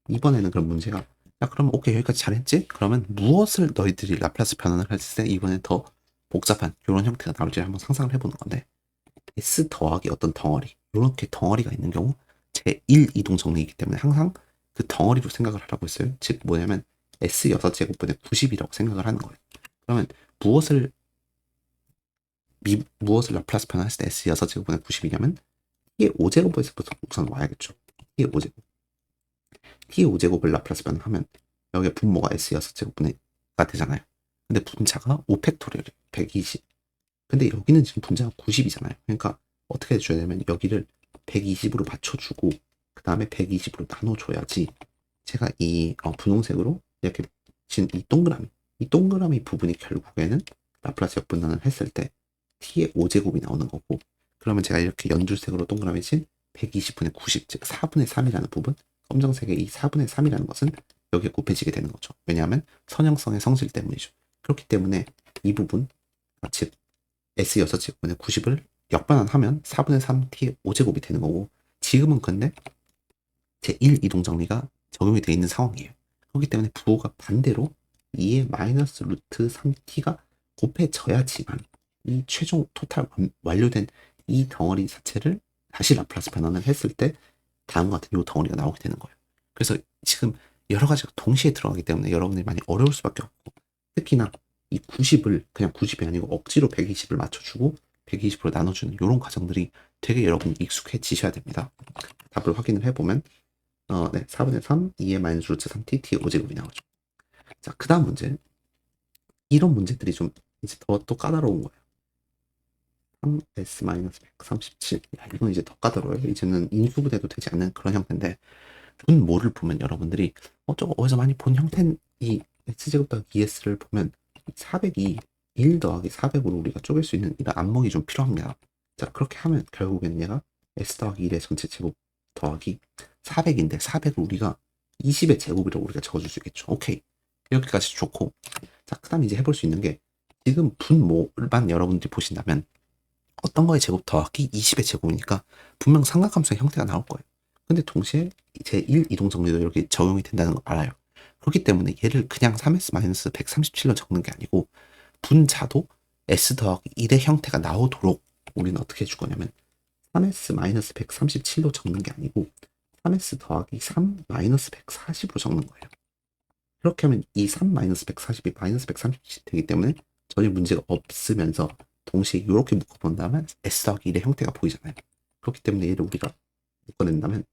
이번에는 그런 문제가, 야, 그럼 오케이, 여기까지 잘했지? 그러면 무엇을 너희들이 라플라스 변환을 했을 때 이번에 더 복잡한 이런 형태가 나올지를 한번 상상을 해보는 건데, S 더하기 어떤 덩어리, 이렇게 덩어리가 있는 경우 제1 이동 정리이기 때문에 항상 그 덩어리로 생각을 하라고 했어요. 즉 뭐냐면 S 6제곱분의 90이라고 생각을 하는 거예요. 그러면 무엇을 라플라스 변환했을 때 S 6제곱분의 90이냐면 T의 5제곱에서부터 우선 와야겠죠. T의 5제곱. T의 5제곱을 라플라스 변환하면 여기에 분모가 S 6제곱분의가 되잖아요. 근데 분자가 5팩토리얼 120. 근데 여기는 지금 분자가 90이잖아요. 그러니까 어떻게 해줘야 되면 여기를 120으로 맞춰주고 그 다음에 120으로 나눠줘야지 제가 이 분홍색으로 이렇게 진 이 동그라미 부분이 결국에는 라플라스 역분단을 했을 때 t의 5제곱이 나오는 거고, 그러면 제가 이렇게 연두색으로 동그라미 친 120분의 90, 즉 4분의 3이라는 부분, 검정색의 이 4분의 3이라는 것은 여기에 곱해지게 되는 거죠. 왜냐하면 선형성의 성질 때문이죠. 그렇기 때문에 이 부분, 즉 S 6제곱분의 90을 역반환하면 4분의 3 t의 5제곱이 되는 거고, 지금은 근데 제1 이동정리가 적용이 되어 있는 상황이에요. 그렇기 때문에 부호가 반대로 2의 마이너스 루트 3t가 곱해져야지만 이 최종 토탈 완료된 이 덩어리 자체를 다시 라플라스 변환을 했을 때 다음과 같은 이 덩어리가 나오게 되는 거예요. 그래서 지금 여러 가지가 동시에 들어가기 때문에 여러분들이 많이 어려울 수밖에 없고, 특히나 이 90을 그냥 90이 아니고 억지로 120을 맞춰주고 120으로 나눠주는 이런 과정들이 되게 여러분이 익숙해지셔야 됩니다. 답을 확인을 해보면 네, 4분의 3, 2의 마이너스 루트 3t, t 5제곱이 나오죠. 자, 그 다음 문제. 이런 문제들이 좀 이제 더 까다로운 거예요. 3s-137. 야, 이건 이제 더 까다로워요. 이제는 인수분해도 되지 않는 그런 형태인데, 분모를 보면 여러분들이 저거 어디서 많이 본 형태인 이 x제곱 더하기 2s를 보면 400이 1 더하기 400으로 우리가 쪼갤 수 있는 이런 안목이 좀 필요합니다. 자, 그렇게 하면 결국에는 얘가 s 더하기 1의 전체 제곱 더하기 400인데 400을 우리가 20의 제곱이라고 우리가 적어줄 수 있겠죠. 오케이. 여기까지 좋고, 자, 그 다음에 이제 해볼 수 있는 게, 지금 분모만 여러분들이 보신다면 어떤 거의 제곱 더하기 20의 제곱이니까 분명 삼각함수의 형태가 나올 거예요. 근데 동시에 제1 이동정리도 이렇게 적용이 된다는 걸 알아요. 그렇기 때문에 얘를 그냥 3s-137로 적는 게 아니고 분자도 s 더하기 1의 형태가 나오도록 우리는 어떻게 해줄 거냐면 3s-137로 적는 게 아니고 3s 더하기 3-140으로 적는 거예요. 그렇게 하면 이 3-140이 마이너스 130이 되기 때문에 전혀 문제가 없으면서 동시에 이렇게 묶어본다면 s 더하기 1의 형태가 보이잖아요. 그렇기 때문에 얘를 우리가 묶어낸다면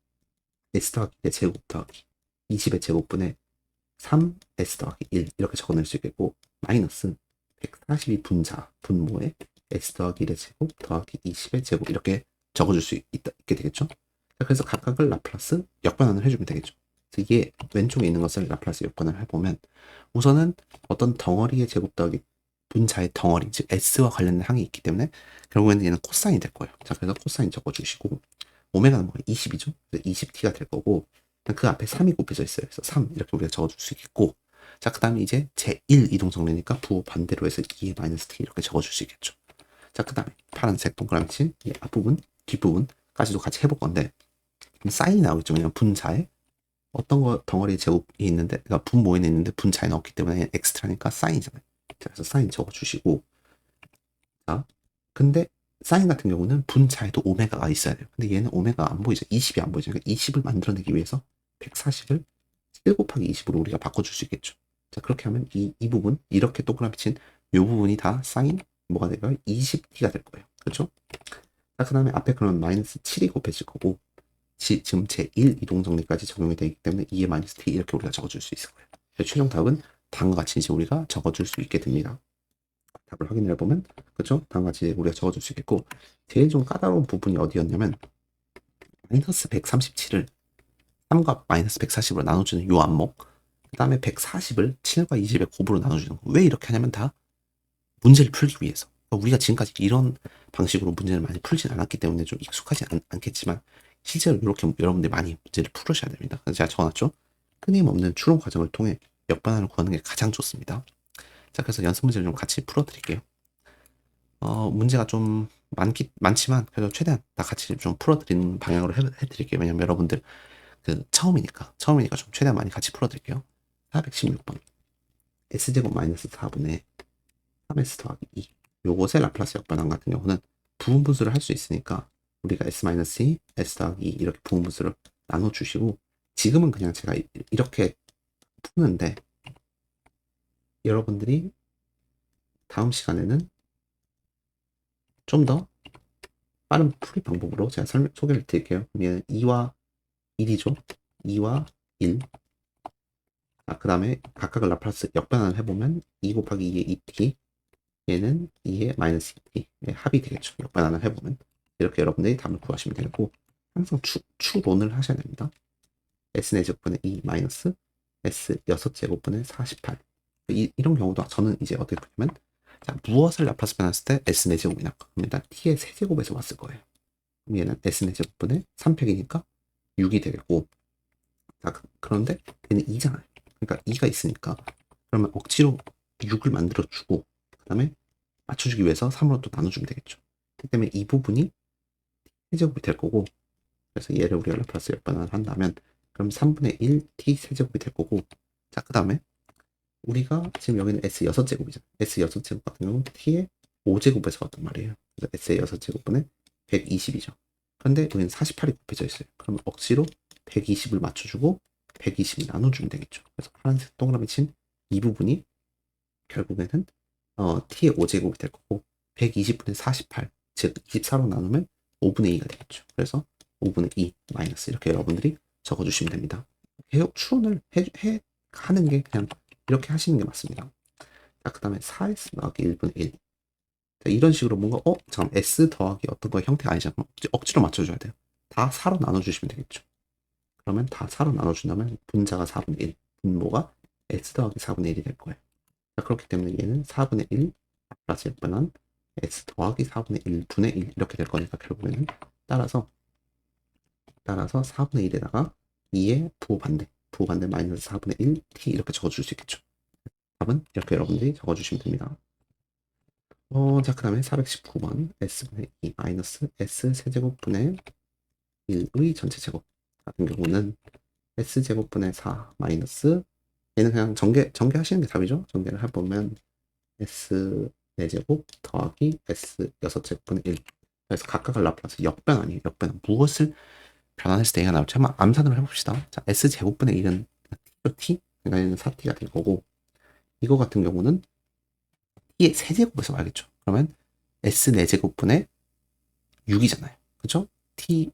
s 더하기 1의 제곱 더하기 20의 제곱분의 3s 더하기 1 이렇게 적어낼 수 있겠고, 마이너스 142 분모에 s 더하기 1의 제곱 더하기 20의 제곱 이렇게 적어줄 수 있게 되겠죠. 그래서 각각을 라플라스 역변환을 해주면 되겠죠. 그래서 이게 왼쪽에 있는 것을 라플라스 역변환을 해보면 우선은 어떤 덩어리의 제곱 더하기 분자의 덩어리, 즉 s와 관련된 항이 있기 때문에 결국에는 얘는 코사인이 될 거예요. 자, 그래서 코사인 적어주시고, 오메가는 뭐 20이죠. 20t가 될 거고, 그 앞에 3이 곱해져 있어요. 그래서 3 이렇게 우리가 적어줄 수 있겠고, 자, 그 다음에 이제 제1 이동정리니까 부호 반대로 해서 2의 마이너스 t 이렇게 적어줄 수 있겠죠. 자, 그 다음에 파란색 동그라미 친 이 앞부분, 뒷부분까지도 같이 해볼 건데, 사인이 나오겠죠. 왜냐면 분자에 어떤 거 덩어리 제곱이 있는데, 그러니까 분모에는 있는데 분자에 넣었기 때문에 엑스트라니까 사인이잖아요. 자, 그래서 사인 적어주시고, 자, 근데 사인 같은 경우는 분자에도 오메가가 있어야 돼요. 근데 얘는 오메가 안 보이죠. 20이 안 보이죠. 그러니까 20을 만들어내기 위해서 140을 7 곱하기 20으로 우리가 바꿔줄 수 있겠죠. 자, 그렇게 하면 이 부분, 이렇게 동그라미 친 이 부분이 다 사인 뭐가 될까요? 20t가 될 거예요. 그렇죠? 자, 그 다음에 앞에 그러면 마이너스 7이 곱해질 거고, 지금 제1 이동정리까지 적용이 되기 때문에 2의 마이너스 t 이렇게 우리가 적어줄 수 있을 거예요. 최종 답은 다음과 같이 이제 우리가 적어줄 수 있게 됩니다. 답을 확인을 해보면, 그렇죠? 다음과 같이 우리가 적어줄 수 있겠고, 제일 좀 까다로운 부분이 어디였냐면 마이너스 137을 3과 마이너스 140으로 나눠주는 요 안목, 그 다음에 140을 7과 20의 곱으로 나눠주는 거. 왜 이렇게 하냐면 다 문제를 풀기 위해서. 그러니까 우리가 지금까지 이런 방식으로 문제를 많이 풀진 않았기 때문에 좀 익숙하지 않겠지만 실제로 이렇게 여러분들이 많이 문제를 풀으셔야 됩니다. 그래서 제가 적어놨죠. 끊임없는 추론 과정을 통해 역반환을 구하는 게 가장 좋습니다. 자, 그래서 연습 문제를 좀 같이 풀어드릴게요. 문제가 좀 많지만 그래도 최대한 다 같이 좀 풀어드리는 방향으로 해드릴게요. 왜냐면 여러분들 처음이니까 좀 최대한 많이 같이 풀어드릴게요. 416번 s제곱 마이너스 4분의 3s 더하기 2. 요것의 라플라스 역반환 같은 경우는 부분분수를 할 수 있으니까 우리가 s-2, s 더하기 2 이렇게 부분분수를 나눠주시고, 지금은 그냥 제가 이렇게 푸는데 여러분들이 다음 시간에는 좀 더 빠른 풀이 방법으로 제가 소개를 드릴게요. 그러면 2와 1이죠. 2와 1. 그 다음에 각각을 라플라스 역변환을 해보면 2 곱하기 2의 2t, 얘는 2의 마이너스 2t의 합이 되겠죠. 역변환을 해보면 이렇게 여러분들이 답을 구하시면 되고, 항상 추론을 하셔야 됩니다. s4제곱분의 2 마이너스 s 6제곱분의 48. 이런 경우도 저는 이제 어떻게 보냐면, 자, 무엇을 라플라스 변환했을 때 s4제곱이 나올까? 그럼 일단 t의 세제곱에서 왔을 거예요. 그럼 얘는 s4제곱분의 3팩이니까 6이 되겠고, 자, 그런데 얘는 2잖아요. 그러니까 2가 있으니까 그러면 억지로 6을 만들어주고 그 다음에 맞춰주기 위해서 3으로 또 나눠주면 되겠죠. 그렇기 때문에 이 부분이 세제곱이 될 거고, 그래서 얘를 우리가 라플라스 역반환을 한다면 그럼 3분의 1 t 세제곱이 될 거고, 자, 그 다음에 우리가 지금 여기는 s 6제곱이잖아요. s 6제곱 같은 경우는 t의 5제곱에서 왔단 말이에요. 그래서 S의 6제곱분의 120이죠. 그런데 여기는 48이 곱해져 있어요. 그러면 억지로 120을 맞춰주고 120을 나눠주면 되겠죠. 그래서 파란색 동그라미 친 이 부분이 결국에는 t의 5제곱이 될 거고 120분의 48, 즉 24로 나누면 5분의 2가 되겠죠. 그래서 5분의 2 마이너스 이렇게 여러분들이 적어주시면 됩니다. 계속 추론을 하는 게 그냥 이렇게 하시는 게 맞습니다. 자, 그 다음에 4s 더하기 1분의 1. 자, 이런 식으로 뭔가 잠깐 s 더하기 어떤 거의 형태가 아니잖아. 억지로 맞춰줘야 돼요. 다 4로 나눠주시면 되겠죠. 그러면 다 4로 나눠준다면 분자가 4분의 1, 분모가 s 더하기 4분의 1이 될 거예요. 자, 그렇기 때문에 얘는 4분의 1 플러스 약분한 s 더하기 4분의 1 분의 1 이렇게 될 거니까 결국에는 따라서 4분의 1에다가 2의 부호반대 마이너스 4분의 1 t 이렇게 적어줄 수 있겠죠. 답은 이렇게 여러분들이 적어주시면 됩니다. 자, 그 다음에 419번 s분의 2 마이너스 s 세제곱분의 1의 전체 제곱 같은 경우는 s제곱분의 4 마이너스 얘는 그냥 전개하시는 게 답이죠. 전개를 해보면 s 4제곱 더하기 s 6제곱분의 1. 그래서 각각을 라플라스 역변 아니에요. 역변. 무엇을 변환했을 때 얘가 나올지 한번 암산을 해봅시다. 자, s제곱분의 1은 t, 그러니까 얘는 4t가 될 거고 이거 같은 경우는 t의 세제곱에서 알겠죠. 그러면 s 4제곱분의 6이잖아요. 그쵸? t의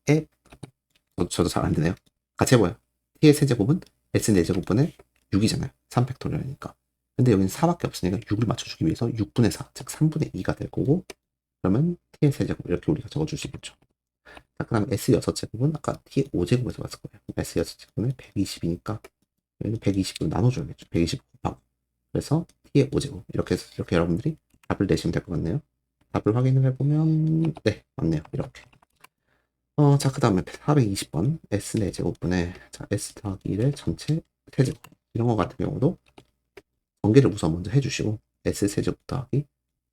저도 잘 안 되네요. 같이 해봐요. t의 세제곱은 s 4제곱분의 6이잖아요. 3팩토리얼이니까. 근데 여기는 4밖에 없으니까 6을 맞춰주기 위해서 6분의 4, 즉 3분의 2가 될 거고 그러면 t의 세제곱 이렇게 우리가 적어줄 수 있겠죠. 자, 그 다음 s 6제곱은 아까 t의 5제곱에서 봤을 거예요. s 6제곱은 120이니까 여기는 120으로 나눠줘야겠죠. 120 곱하고 그래서 t의 5제곱 이렇게 해서 이렇게 여러분들이 답을 내시면 될 것 같네요. 답을 확인을 해보면 네, 맞네요. 이렇게. 자, 그 다음에 420번 s 4제곱분의 자, s 더하기 1의 전체 세제곱 이런 거 같은 경우도 전개를 우선 먼저 해주시고 s 세제곱 더하기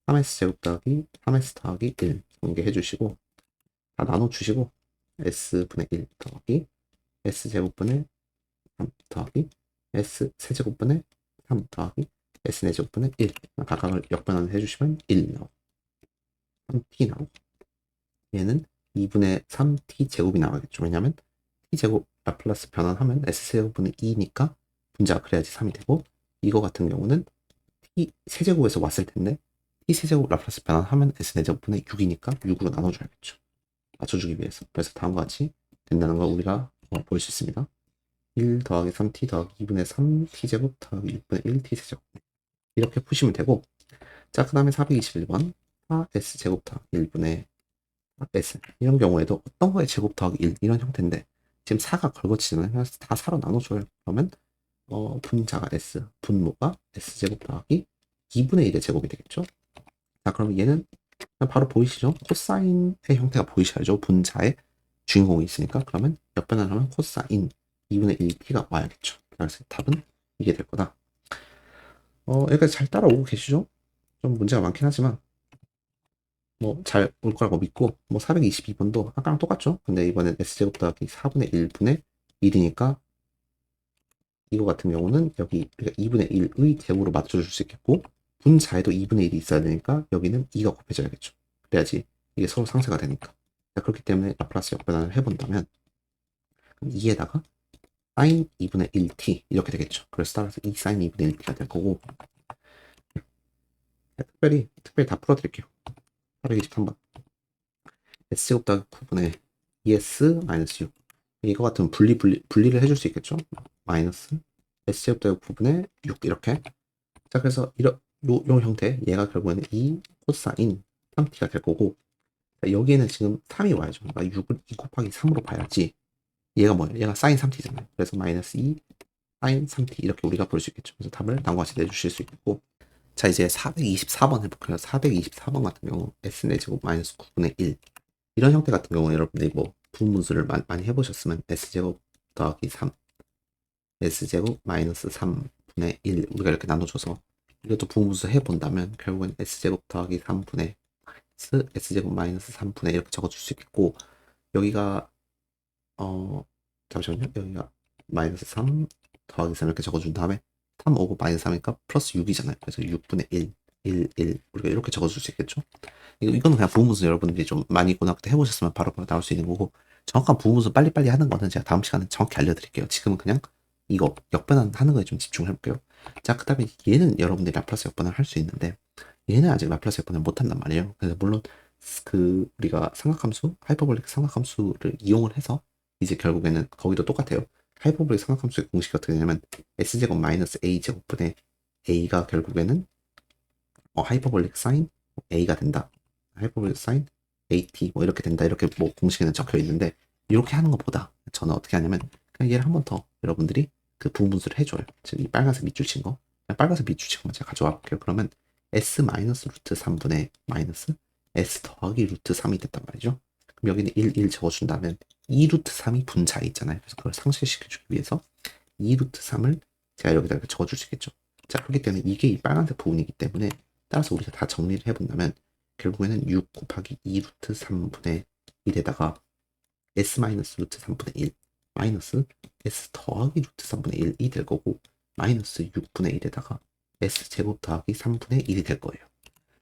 3s 제곱 더하기 3s 더하기 1 전개해 주시고 다 나눠주시고 s분의 1 더하기 s 제곱분의 3 더하기 s 세제곱분의 3 더하기 s 4제곱분의 1 각각을 역변환을 해주시면 1 나오고 3t 나오고 얘는 2분의 3t 제곱이 나가겠죠. 왜냐하면 t 제곱 라플라스 변환하면 s 세제곱분의 2니까 분자가 그래야지 3이 되고 이거 같은 경우는 t 세제곱에서 왔을 텐데 t 세제곱 라플라스 변환하면 s 4제곱분의 6이니까 6으로 나눠줘야겠죠. 맞춰주기 위해서. 그래서 다음과 같이 된다는 걸 우리가 볼 수 있습니다. 1 더하기 3t 더하기 2분의 3t 제곱 더하기 6분의 1t 세제곱 이렇게 푸시면 되고 자, 그 다음에 421번 4s 제곱 더하기 1분의 s 이런 경우에도 어떤 거에 제곱 더하기 1 이런 형태인데 지금 4가 걸거치잖아요. 그래서 다 4로 나눠줘요. 그러면 분자가 s, 분모가 s 제곱 더하기 2분의 1의 제곱이 되겠죠. 자, 그러면 얘는 바로 보이시죠? 코사인의 형태가 보이셔야죠. 분자에 주인공이 있으니까. 그러면 역변을 하면 코사인 2분의 1t가 와야겠죠. 그래서 답은 이게 될 거다. 여기까지 잘 따라오고 계시죠? 좀 문제가 많긴 하지만 뭐 잘 올 거라고 믿고 뭐 422번도 아까랑 똑같죠? 근데 이번엔 s제곱 더하기 4분의 1분의 1이니까 이거 같은 경우는 여기 2분의 1의 제곱으로 맞춰줄 수 있겠고 분자에도 2분의 1이 있어야 되니까 여기는 2가 곱해져야겠죠. 그래야지 이게 서로 상쇄가 되니까. 자, 그렇기 때문에 라플라스 역변환을 해본다면 2에다가 sin 2분의 1t 이렇게 되겠죠. 그래서 따라서 2 sin 2분의 1t가 될 거고 특별히 다 풀어드릴게요. 423번 s제곱 더하기 9분의 2s 마이너스 6 이거 같으면 분리를 해줄 수 있겠죠. 마이너스 s제곱 더하기 9분의 6 이렇게. 자, 그래서 요 형태 얘가 결국에는 2 코사인 3t가 될 거고 자, 여기에는 지금 3이 와야죠. 그러니까 6을 2 곱하기 3으로 봐야지 얘가 뭐예요? 얘가 사인 3t잖아요. 그래서 마이너스 2 사인 3t 이렇게 우리가 볼 수 있겠죠. 그래서 답을 다음과 같이 내주실 수 있겠고 자, 이제 424번 해볼게요. 424번 같은 경우 s 4제곱 마이너스 9분의 1 이런 형태 같은 경우는 여러분들이 뭐 부분수를 많이 해보셨으면 s제곱 더하기 3 s제곱 마이너스 3분의 1 우리가 이렇게 나눠줘서 이것도 부분수 해본다면 결국엔 s제곱 더하기 3분의 s제곱 마이너스 3분의 이렇게 적어줄 수 있겠고 여기가 잠시만요. 여기가 마이너스 3 더하기 3 이렇게 적어준 다음에 3 오고 마이너스 3이니까 플러스 6이잖아요. 그래서 6분의 1 1, 1 우리가 이렇게 적어줄 수 있겠죠. 이거는 그냥 부분수 여러분들이 좀 많이 고등학교 때 해보셨으면 바로바로 나올 수 있는 거고, 정확한 부분수 빨리빨리 하는 거는 제가 다음 시간에 정확히 알려드릴게요. 지금은 그냥 이거 역변하는 거에 좀 집중을 해볼게요. 자, 그 다음에 얘는 여러분들이 라플라스 역변을 할 수 있는데, 얘는 아직 라플라스 역변을 못한단 말이에요. 그래서 물론 우리가 삼각함수, 하이퍼볼릭 삼각함수를 이용을 해서 이제 결국에는 거기도 똑같아요. 하이퍼볼릭 삼각함수의 공식이 어떻게 되냐면 s제곱 마이너스 a제곱분의 a가 결국에는 하이퍼볼릭 사인 a가 된다. 하이퍼볼릭 사인 at 뭐 이렇게 된다. 이렇게 뭐 공식에는 적혀 있는데, 이렇게 하는 것보다 저는 어떻게 하냐면 그냥 얘를 한 번 더 여러분들이 그 부분수를 해줘요. 즉 이 빨간색 밑줄 친 거, 빨간색 밑줄 친 것만 제가 가져와 볼게요. 그러면 s 마이너스 루트 3분의 마이너스 s 더하기 루트 3이 됐단 말이죠. 그럼 여기는 1, 1 적어준다면 2 루트 3이 분자에 있잖아요. 그래서 그걸 상쇄시켜주기 위해서 2 루트 3을 제가 여기다 이렇게 적어줄 수 있겠죠. 자, 그렇기 때문에 이게 이 빨간색 부분이기 때문에 따라서 우리가 다 정리를 해본다면 결국에는 6 곱하기 2 루트 3분의 1에다가 s 마이너스 루트 3분의 1 마이너스 s 더하기 루트 3분의 1이 될 거고, 마이너스 6분의 1에다가 s 제곱 더하기 3분의 1이 될 거예요.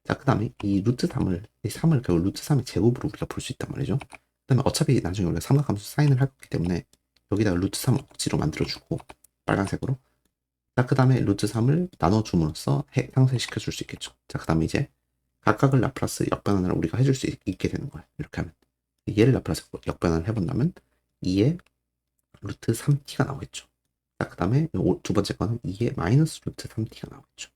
자, 그 다음에 이 루트 3을, 이 3을 결국 루트 3의 제곱으로 우리가 볼 수 있단 말이죠. 그 다음에 어차피 나중에 우리가 삼각함수 사인을 할 거기 때문에 여기다가 루트 3 억지로 만들어주고, 빨간색으로. 자, 그 다음에 루트 3을 나눠줌으로써 상쇄시켜 줄 수 있겠죠. 자, 그 다음에 이제 각각을 라플라스 역변환을 우리가 해줄 수 있게 되는 거예요. 이렇게 하면. 얘를 라플라스 역변환을 해본다면 2의 루트 3t가 나오겠죠. 자, 그 다음에 두 번째 거는 2의 마이너스 루트 3t가 나오겠죠.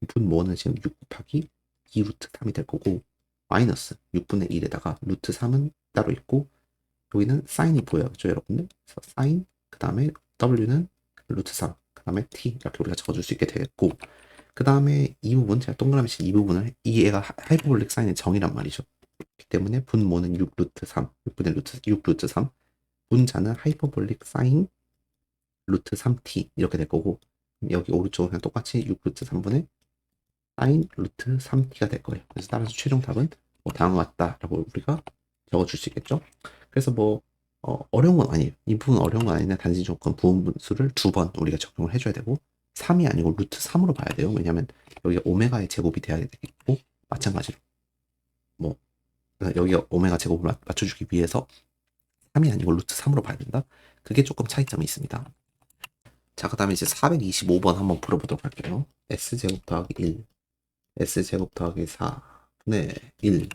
분모는 지금 6 곱하기 2 루트 3이 될 거고, 마이너스 6분의 1에다가 루트 3은 따로 있고, 여기는 사인이 보여요. 여러분들. 그래서 사인, 그 다음에 w는 루트 3, 그 다음에 t 이렇게 우리가 적어줄 수 있게 되겠고, 그 다음에 이 부분, 제가 동그라미 친 이 부분을, 이 애가 하이퍼볼릭 사인의 정이란 말이죠. 그렇기 때문에 분모는 6 루트 3, 6분의 루트 6 루트 3, 분자는 하이퍼볼릭 사인 루트 3t 이렇게 될 거고, 여기 오른쪽은 그냥 똑같이 6 루트 3분의 사인 루트 3t가 될 거예요. 그래서 따라서 최종 답은 뭐 다음과 같다라고 우리가 적어줄 수 있겠죠. 그래서 뭐 어려운 건 아니에요. 이 부분 어려운 건 아닌데 단지 조건 부분수를 두 번 우리가 적용을 해줘야 되고, 3이 아니고 루트 3으로 봐야 돼요. 왜냐면 여기 오메가의 제곱이 돼야 되겠고, 마찬가지로 뭐 여기가 오메가 제곱을 맞춰주기 위해서 3이 아니고 루트 3으로 봐야 된다. 그게 조금 차이점이 있습니다. 자, 그 다음에 이제 425번 한번 풀어보도록 할게요. s제곱 더하기 1, s제곱 더하기 4분의 1.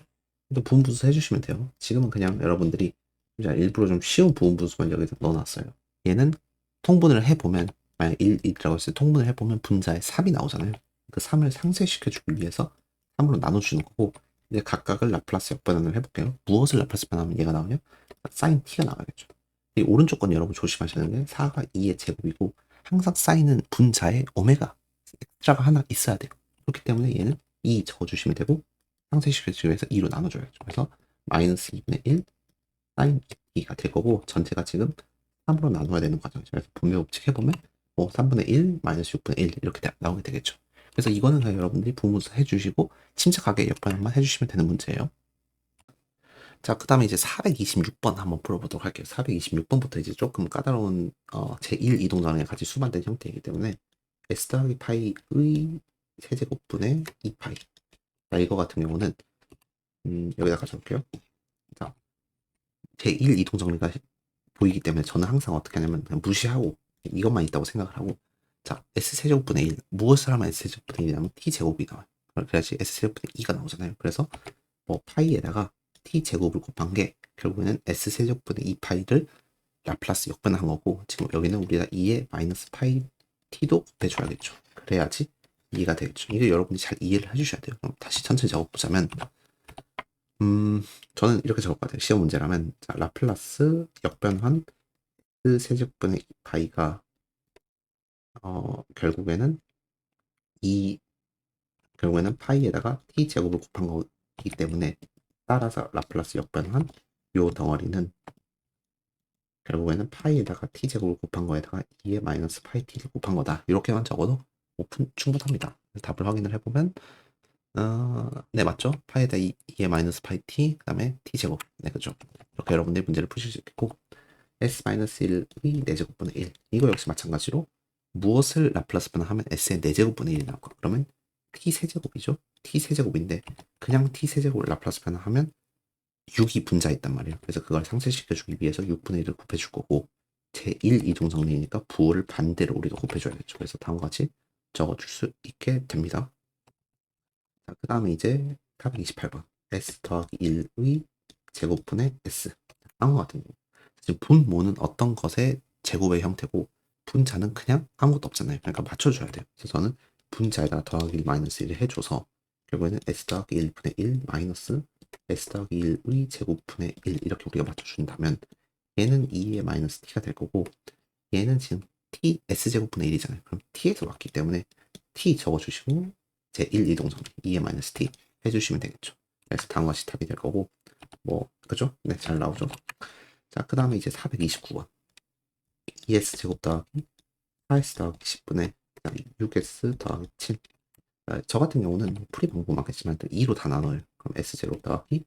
또 부분분수 해주시면 돼요. 지금은 그냥 여러분들이 일부러 좀 쉬운 부분분수만 여기다 넣어놨어요. 얘는 통분을 해보면, 만약 1이라고 했을 때 통분을 해보면 분자에 3이 나오잖아요. 그 3을 상쇄시켜주기 위해서 3으로 나눠주는 거고, 이제 각각을 라플라스 역변환을 해볼게요. 무엇을 라플라스 변하면 얘가 나오냐? 사인 t가 나와야겠죠. 이 오른쪽 건 여러분 조심하셔야 되는 게 4가 2의 제곱이고, 항상 사인은 분자에 오메가 엑스트라가 하나 있어야 돼요. 그렇기 때문에 얘는 2 적어주시면 되고, 상쇄시켜주기 위해서 2로 나눠줘야죠. 그래서 마이너스 2분의 1 사인 2가 될 거고, 전체가 지금 3으로 나눠야 되는 과정이죠. 그래서 분배 법칙 해보면 뭐 3분의 1 마이너스 6분의 1 이렇게 나오게 되겠죠. 그래서 이거는 그냥 여러분들이 부분수 해주시고 침착하게 역반응만 해주시면 되는 문제예요. 자, 그 다음에 이제 426번 한번 풀어보도록 할게요. 426번부터 이제 조금 까다로운 제1 이동장에 같이 수반된 형태이기 때문에 s 더하기 파이의 세제곱분의 2파이. 자, 이거 같은 경우는 여기다 가져올게요. 자, 제1 이동정리가 보이기 때문에 저는 항상 어떻게 하냐면 그냥 무시하고 이것만 있다고 생각을 하고, 자, s세제곱분의 1 무엇을 하면 s세제곱분의 1이냐면 t제곱이 나와요. 그래야지 s세제곱분의 2가 나오잖아요. 그래서 뭐 파이에다가 t제곱을 곱한 게 결국에는 s세제곱분의 2파이를 라플라스 역변한 거고, 지금 여기는 우리가 2의 마이너스 파이 t도 곱해줘야겠죠. 그래야지 이해가 되겠죠. 이게 여러분이 잘 이해를 해주셔야 돼요. 그럼 다시 천천히 적어보자면, 저는 이렇게 적을 것 같아요. 시험 문제라면, 자, 라플라스 역변환 세제곱분의 2파이가 결국에는 파이에다가 t 제곱을 곱한 거기 때문에, 따라서 라플라스 역변환 요 덩어리는 결국에는 파이에다가 t 제곱을 곱한 거에다가 2의 마이너스 파이 t를 곱한 거다. 이렇게만 적어도 오픈 충분합니다. 답을 확인을 해보면 네, 맞죠? 파이에다 2의 마이너스 파이 t, 그 다음에 t 제곱. 네, 그죠? 이렇게 여러분들이 문제를 푸실 수 있겠고, s-1의 4제곱분의 1. 이거 역시 마찬가지로 무엇을 라플라스 변환하면 s의 4제곱분의 1이 나올 거야. 그러면 t 세제곱이죠. t 세제곱인데 그냥 t 세제곱을 라플라스 변화하면 6이 분자에 있단 말이에요. 그래서 그걸 상쇄시켜주기 위해서 6분의 1을 곱해줄 거고 제1 이동정리니까 부호를 반대로 우리가 곱해줘야겠죠. 그래서 다음과 같이 적어줄 수 있게 됩니다. 자, 그 다음에 이제 428번 s 더하기 1의 제곱분의 s. 다음과 같은 경우 지금 분모는 어떤 것의 제곱의 형태고 분자는 그냥 아무것도 없잖아요. 그러니까 맞춰줘야 돼요. 그래서 저는 분자에다가 더하기 1 마이너스 1을 해줘서 결국에는 s 더하기 1분의 1 마이너스 s 더하기 1의 제곱분의 1 이렇게 우리가 맞춰준다면 얘는 2의 마이너스 t가 될 거고 얘는 지금 t s제곱분의 1이잖아요. 그럼 t에서 왔기 때문에 t 적어주시고 제1 이동성 2의 마이너스 t 해주시면 되겠죠. 그래서 다음과 같이 답이 될 거고 뭐 그죠? 네, 잘 나오죠. 자, 그 다음에 이제 429번 2s 제곱 더하기 4s 더하기 10분의 6s 더하기 7. 저 같은 경우는 풀이 방법 맞겠지만 2로 다 나눠요. 그럼 s 제곱 더하기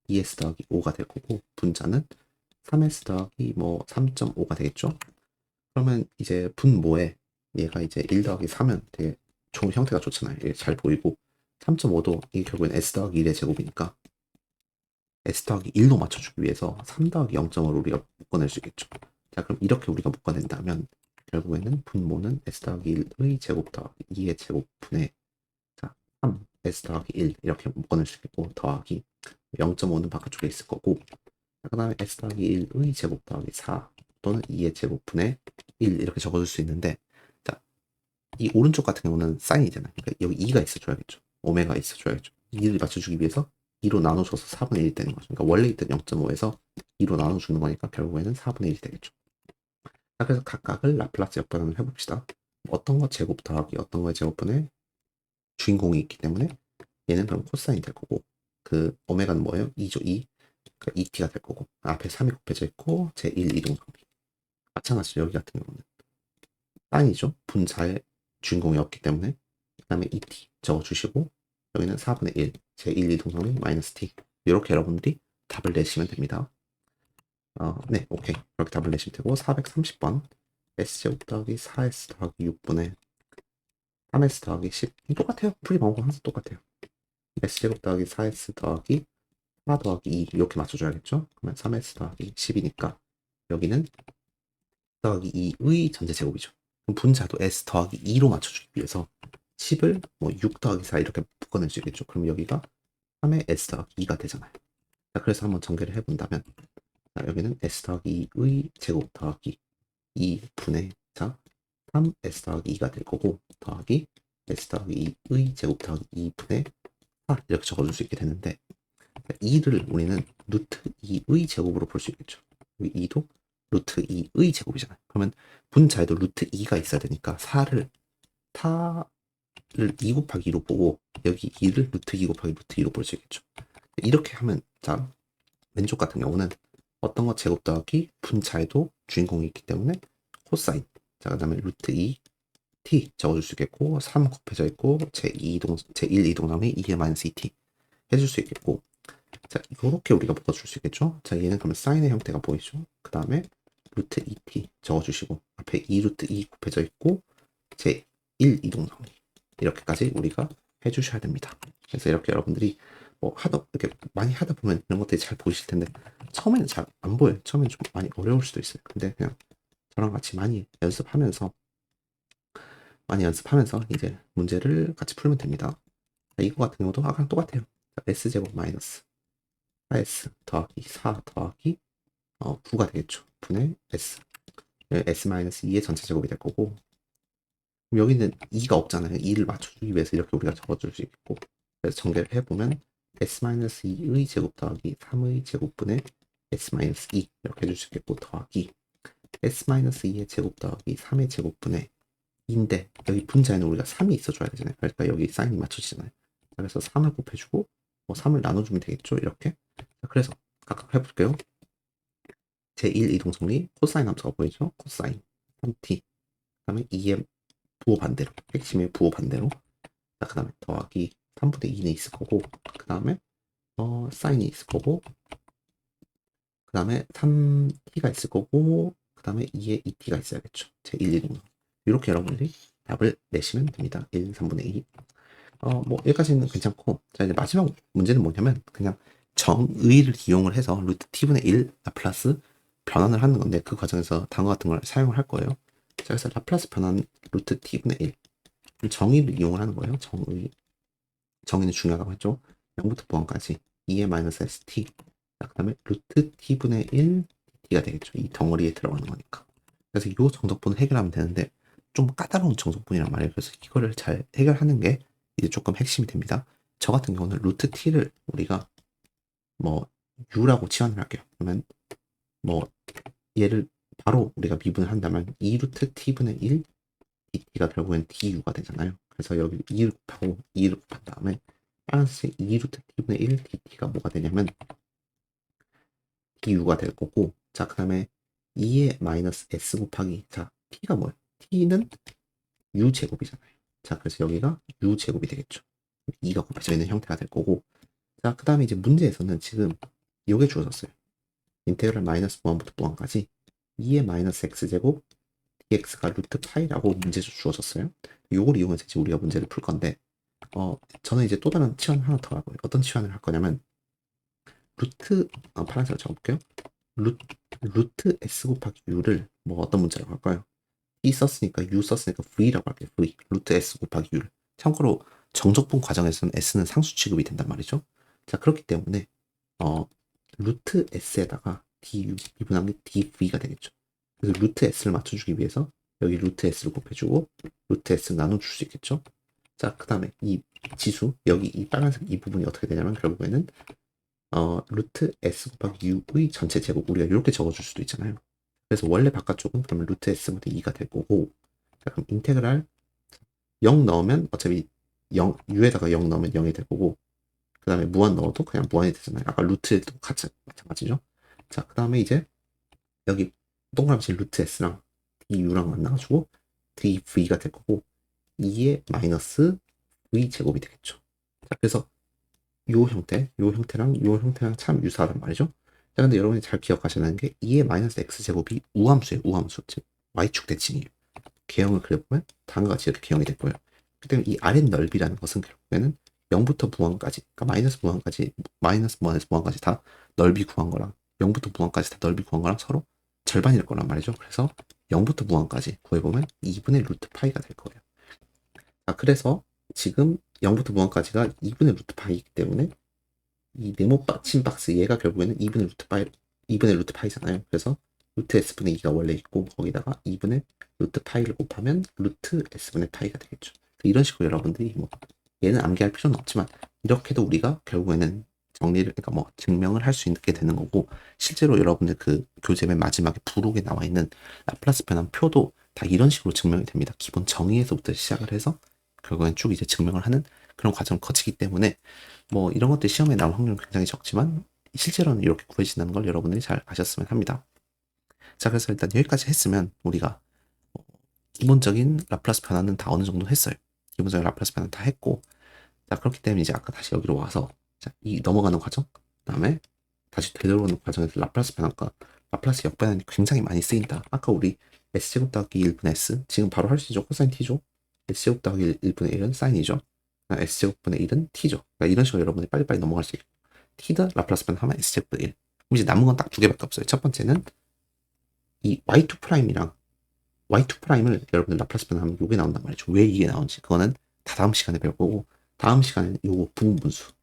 2s 더하기 5가 될 거고 분자는 3s 더하기 뭐 3.5가 되겠죠. 그러면 이제 분모에 얘가 이제 1 더하기 3은 되게 좋은 형태가 좋잖아요. 이게 잘 보이고 3.5도 이게 결국엔 s 더하기 1의 제곱이니까 s 더하기 1로 맞춰주기 위해서 3 더하기 0.5를 우리가 묶어낼 수 있겠죠. 자, 그럼 이렇게 우리가 묶어낸다면 결국에는 분모는 s 더하기 1의 제곱 더하기 2의 제곱분의 자, 3 s 더하기 1 이렇게 묶어낼 수 있겠고 더하기 0.5는 바깥쪽에 있을 거고 그 다음에 s 더하기 1의 제곱 더하기 4 또는 2의 제곱분의 1 이렇게 적어줄 수 있는데 자, 이 오른쪽 같은 경우는 사인이잖아요. 그러니까 여기 2가 있어줘야겠죠. 오메가 있어줘야겠죠. 2를 맞춰주기 위해서 2로 나눠줘서 4분의 1이 되는 거죠. 그러니까 원래 있던 0.5에서 2로 나눠주는 거니까 결국에는 4분의 1이 되겠죠. 자, 그래서 각각을 라플라스 역변환을 해봅시다. 어떤 거 제곱 더하기 어떤 거의 제곱분의 주인공이 있기 때문에 얘는 그럼 코사인이 될 거고 그 오메가는 뭐예요? 2죠. 2. 그러니까 2t가 될 거고 앞에 3이 곱해져 있고 제1 이동성비. 마찬가지로 여기 같은 경우는 사인이죠. 분자의 주인공이 없기 때문에 그 다음에 2t 적어주시고 여기는 4분의 1 제1 이동성비 마이너스 t 이렇게 여러분들이 답을 내시면 됩니다. 네, 오케이. 이렇게 답을 내시면 되고 430번 s제곱 더하기 4s 더하기 6분의 3s 더하기 10 똑같아요. 풀이 방법 항상 똑같아요. s제곱 더하기 4s 더하기 4 더하기 2 이렇게 맞춰줘야겠죠. 그러면 3s 더하기 10이니까 여기는 더하기 2의 전체제곱이죠. 그럼 분자도 s 더하기 2로 맞춰주기 위해서 10을 뭐 6 더하기 4 이렇게 묶어낼 수 있겠죠. 그럼 여기가 3의 s 더하기 2가 되잖아요. 자, 그래서 한번 전개를 해본다면 자, 여기는 s 더하기 2의 제곱 더하기 2분의 자 3s 더하기 2가 될 거고 더하기 s 더하기 2의 제곱 더하기 2분의 4 이렇게 적어줄 수 있게 되는데 2를 우리는 루트 2의 제곱으로 볼 수 있겠죠. 여기 2도 루트 2의 제곱이잖아요. 그러면 분자에도 루트 2가 있어야 되니까 4를 2 곱하기 2로 보고 여기 2를 루트 2 곱하기 루트 2로 볼 수 있겠죠. 이렇게 하면 자 왼쪽 같은 경우는 어떤 거 제곱 더하기 분자에도 주인공이 있기 때문에 코사인 자 그다음에 루트 2 t 적어줄 수 있겠고 3 곱해져 있고 제1 이동함이 2의 마이너스 2t 해줄 수 있겠고 자 이렇게 우리가 묶어줄 수 있겠죠. 자 얘는 그러면 사인의 형태가 보이죠. 그 다음에 루트 2t 적어주시고 앞에 2 루트 2 곱해져 있고 제1 이동성리 이렇게까지 우리가 해주셔야 됩니다. 그래서 이렇게 여러분들이 뭐 이렇게 많이 하다 보면 이런 것들이 잘 보이실 텐데 처음에는 잘 안 보여요. 처음에는 좀 많이 어려울 수도 있어요. 근데 그냥 저랑 같이 많이 연습하면서 이제 문제를 같이 풀면 됩니다. 자, 이거 같은 경우도 아까랑 똑같아요. 자, s제곱 마이너스 4s 더하기 4 더하기 9가 되겠죠. 분의 s s-2의 전체 제곱이 될 거고 여기는 2가 없잖아요. 2를 맞춰주기 위해서 이렇게 우리가 적어줄 수 있겠고 그래서 전개를 해보면 s-2의 제곱 더하기 3의 제곱분의 s-2 이렇게 해줄 수 있겠고 더하기 s-2의 제곱 더하기 3의 제곱분의 2인데 여기 분자에는 우리가 3이 있어줘야 되잖아요. 그러니까 여기 사인이 맞춰지잖아요. 그래서 3을 곱해주고 뭐 3을 나눠주면 되겠죠. 이렇게 그래서 각각 해볼게요. 제1 이동성리 코사인 함수가 보이죠? 코사인 3t 그 다음에 2의 부호 반대로 핵심의 부호 반대로 그 다음에 더하기 3분의 2는 있을 거고 그 다음에 사인이 있을 거고 그 다음에 3t가 있을 거고 그 다음에 2의 2t가 있어야겠죠. 제1 이동성 이렇게 여러분들이 답을 내시면 됩니다. 1, 3분의 2 뭐 여기까지는 괜찮고, 자 이제 마지막 문제는 뭐냐면 그냥 정의를 이용을 해서 루트 t분의 1 라플라스 변환을 하는 건데, 그 과정에서 단어 같은 걸 사용을 할 거예요. 자 그래서 라플라스 변환 루트 t분의 1 정의를 이용을 하는 거예요. 정의는 중요하다고 했죠. 0부터 무한까지 2의 마이너스 st, 그 다음에 루트 t분의 1 d가 되겠죠. 이 덩어리에 들어가는 거니까. 그래서 이 정석분을 해결하면 되는데 좀 까다로운 정석분이란 말이에요. 그래서 이거를 잘 해결하는 게 이제 조금 핵심이 됩니다. 저 같은 경우는 루트 t를 우리가 뭐 u라고 치환을 할게요. 그러면 뭐 얘를 바로 우리가 미분을 한다면 2 루트 t분의 1 dt가 결국엔 du가 되잖아요. 그래서 여기 2를 곱하고 2를 곱한 다음에 빨간색 2 루트 t분의 1 dt가 뭐가 되냐면 du가 될 거고, 자 그 다음에 2의 마이너스 s 곱하기, 자 t가 뭐예요? t는 u 제곱이잖아요. 자 그래서 여기가 u 제곱이 되겠죠. 2가 곱해져 있는 형태가 될 거고, 자 그 다음에 이제 문제에서는 지금 요게 주어졌어요. 인테그랄 마이너스 무한부터 무한까지 2의 마이너스 x제곱 dx가 루트 파이라고 문제에서 주어졌어요. 요걸 이용해서 이제 우리가 문제를 풀 건데, 저는 이제 또 다른 치환을 하나 더 하고요. 어떤 치환을 할 거냐면 파란색으로 적어볼게요. 루트 s 곱하기 u를 뭐 어떤 문자라고 할까요? t 썼으니까 u 썼으니까 v라고 할게요. v 루트 s 곱하기 u를. 참고로 정적분 과정에서는 s는 상수 취급이 된단 말이죠. 자 그렇기 때문에 루트 s에다가 du 미분한 게 dv가 되겠죠. 그래서 루트 s를 맞춰주기 위해서 여기 루트 s를 곱해주고 루트 s 나눠줄 수 있겠죠. 자 그 다음에 이 지수 여기 이 빨간색 이 부분이 어떻게 되냐면 결국에는 루트 s 곱하기 u의 전체 제곱, 우리가 이렇게 적어줄 수도 있잖아요. 그래서 원래 바깥쪽은 그러면 루트 s분의 2가 될 거고, 자 그럼 인테그랄 0 넣으면 어차피 0 u에다가 0 넣으면 0이 될 거고, 그 다음에 무한 넣어도 그냥 무한이 되잖아요. 아까 루트에도 같이 마찬가지죠. 자 그 다음에 이제 여기 동그라미 루트 s랑 du랑 만나가지고 dv가 될 거고, 2의 마이너스 v 제곱이 되겠죠. 자 그래서 요 형태랑 참 유사하단 말이죠. 자, 근데 여러분이 잘 기억하셔야 하는 게 2의 마이너스 x제곱이 우함수예요. 우함수. 즉 y축 대칭이에요. 개형을 그려보면 다음과 같이 이렇게 개형이 될 거예요. 그렇기 때문에 이 아랫 넓이라는 것은 결국에는 0부터 무한까지, 그러니까 마이너스 무한에서 무한까지 다 넓이 구한 거랑 0부터 무한까지 다 넓이 구한 거랑 서로 절반일 거란 말이죠. 그래서 0부터 무한까지 구해보면 2분의 루트 파이가 될 거예요. 자, 그래서 지금 0부터 무한까지가 2분의 루트 파이이기 때문에 이 네모 받침 박스 얘가 결국에는 2분의 루트 파이잖아요. 그래서 루트 s분의 2가 원래 있고 거기다가 2분의 루트 파이를 곱하면 루트 s분의 파이가 되겠죠. 이런 식으로 여러분들이 뭐 얘는 암기할 필요는 없지만 이렇게도 우리가 결국에는 정리를, 그러니까 뭐 증명을 할 수 있게 되는 거고, 실제로 여러분들 그 교재 맨 마지막에 부록에 나와 있는 라플라스 변환 표도 다 이런 식으로 증명이 됩니다. 기본 정의에서부터 시작을 해서 결국엔 쭉 이제 증명을 하는 그런 과정을 거치기 때문에 뭐 이런 것들 시험에 나올 확률은 굉장히 적지만 실제로는 이렇게 구해진다는 걸 여러분들이 잘 아셨으면 합니다. 자 그래서 일단 여기까지 했으면 우리가 기본적인 라플라스 변환은 다 어느 정도 했어요. 기본적인 라플라스 변환 다 했고, 자 그렇기 때문에 이제 아까 다시 여기로 와서 자, 이 넘어가는 과정, 그 다음에 다시 되돌아오는 과정에서 라플라스 변환과 라플라스 역변환이 굉장히 많이 쓰인다. 아까 우리 s제곱 더하기 1분의 s, 지금 바로 할 수 있죠. 코사인 t죠. s제곱 더하기 1분의 1은 사인이죠. s제곱분의 1은 t죠. 그러니까 이런 식으로 여러분이 빨리빨리 넘어갈 수 있고, t다 라플라스 변환하면 s제곱분의 1. 그럼 이제 남은 건 딱 두 개밖에 없어요. 첫 번째는 이 y2'이랑 y2'을 여러분들 라플라스 변환하면 이게 나온단 말이죠. 왜 이게 나오는지 그거는 다 다음 시간에 배울 거고, 다음 시간에는 요거 부분분수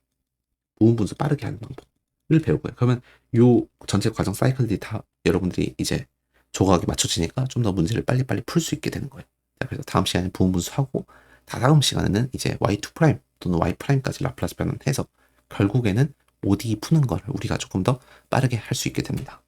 빠르게 하는 방법을 배울 거예요. 그러면 요 전체 과정 사이클들이 다 여러분들이 이제 조각에 맞춰지니까 좀 더 문제를 빨리빨리 풀 수 있게 되는 거예요. 자, 그래서 다음 시간에 부분분수 하고, 다음 시간에는 이제 y2' 또는 y'까지 라플라스 변환해서 결국에는 ODE 푸는 거를 우리가 조금 더 빠르게 할 수 있게 됩니다.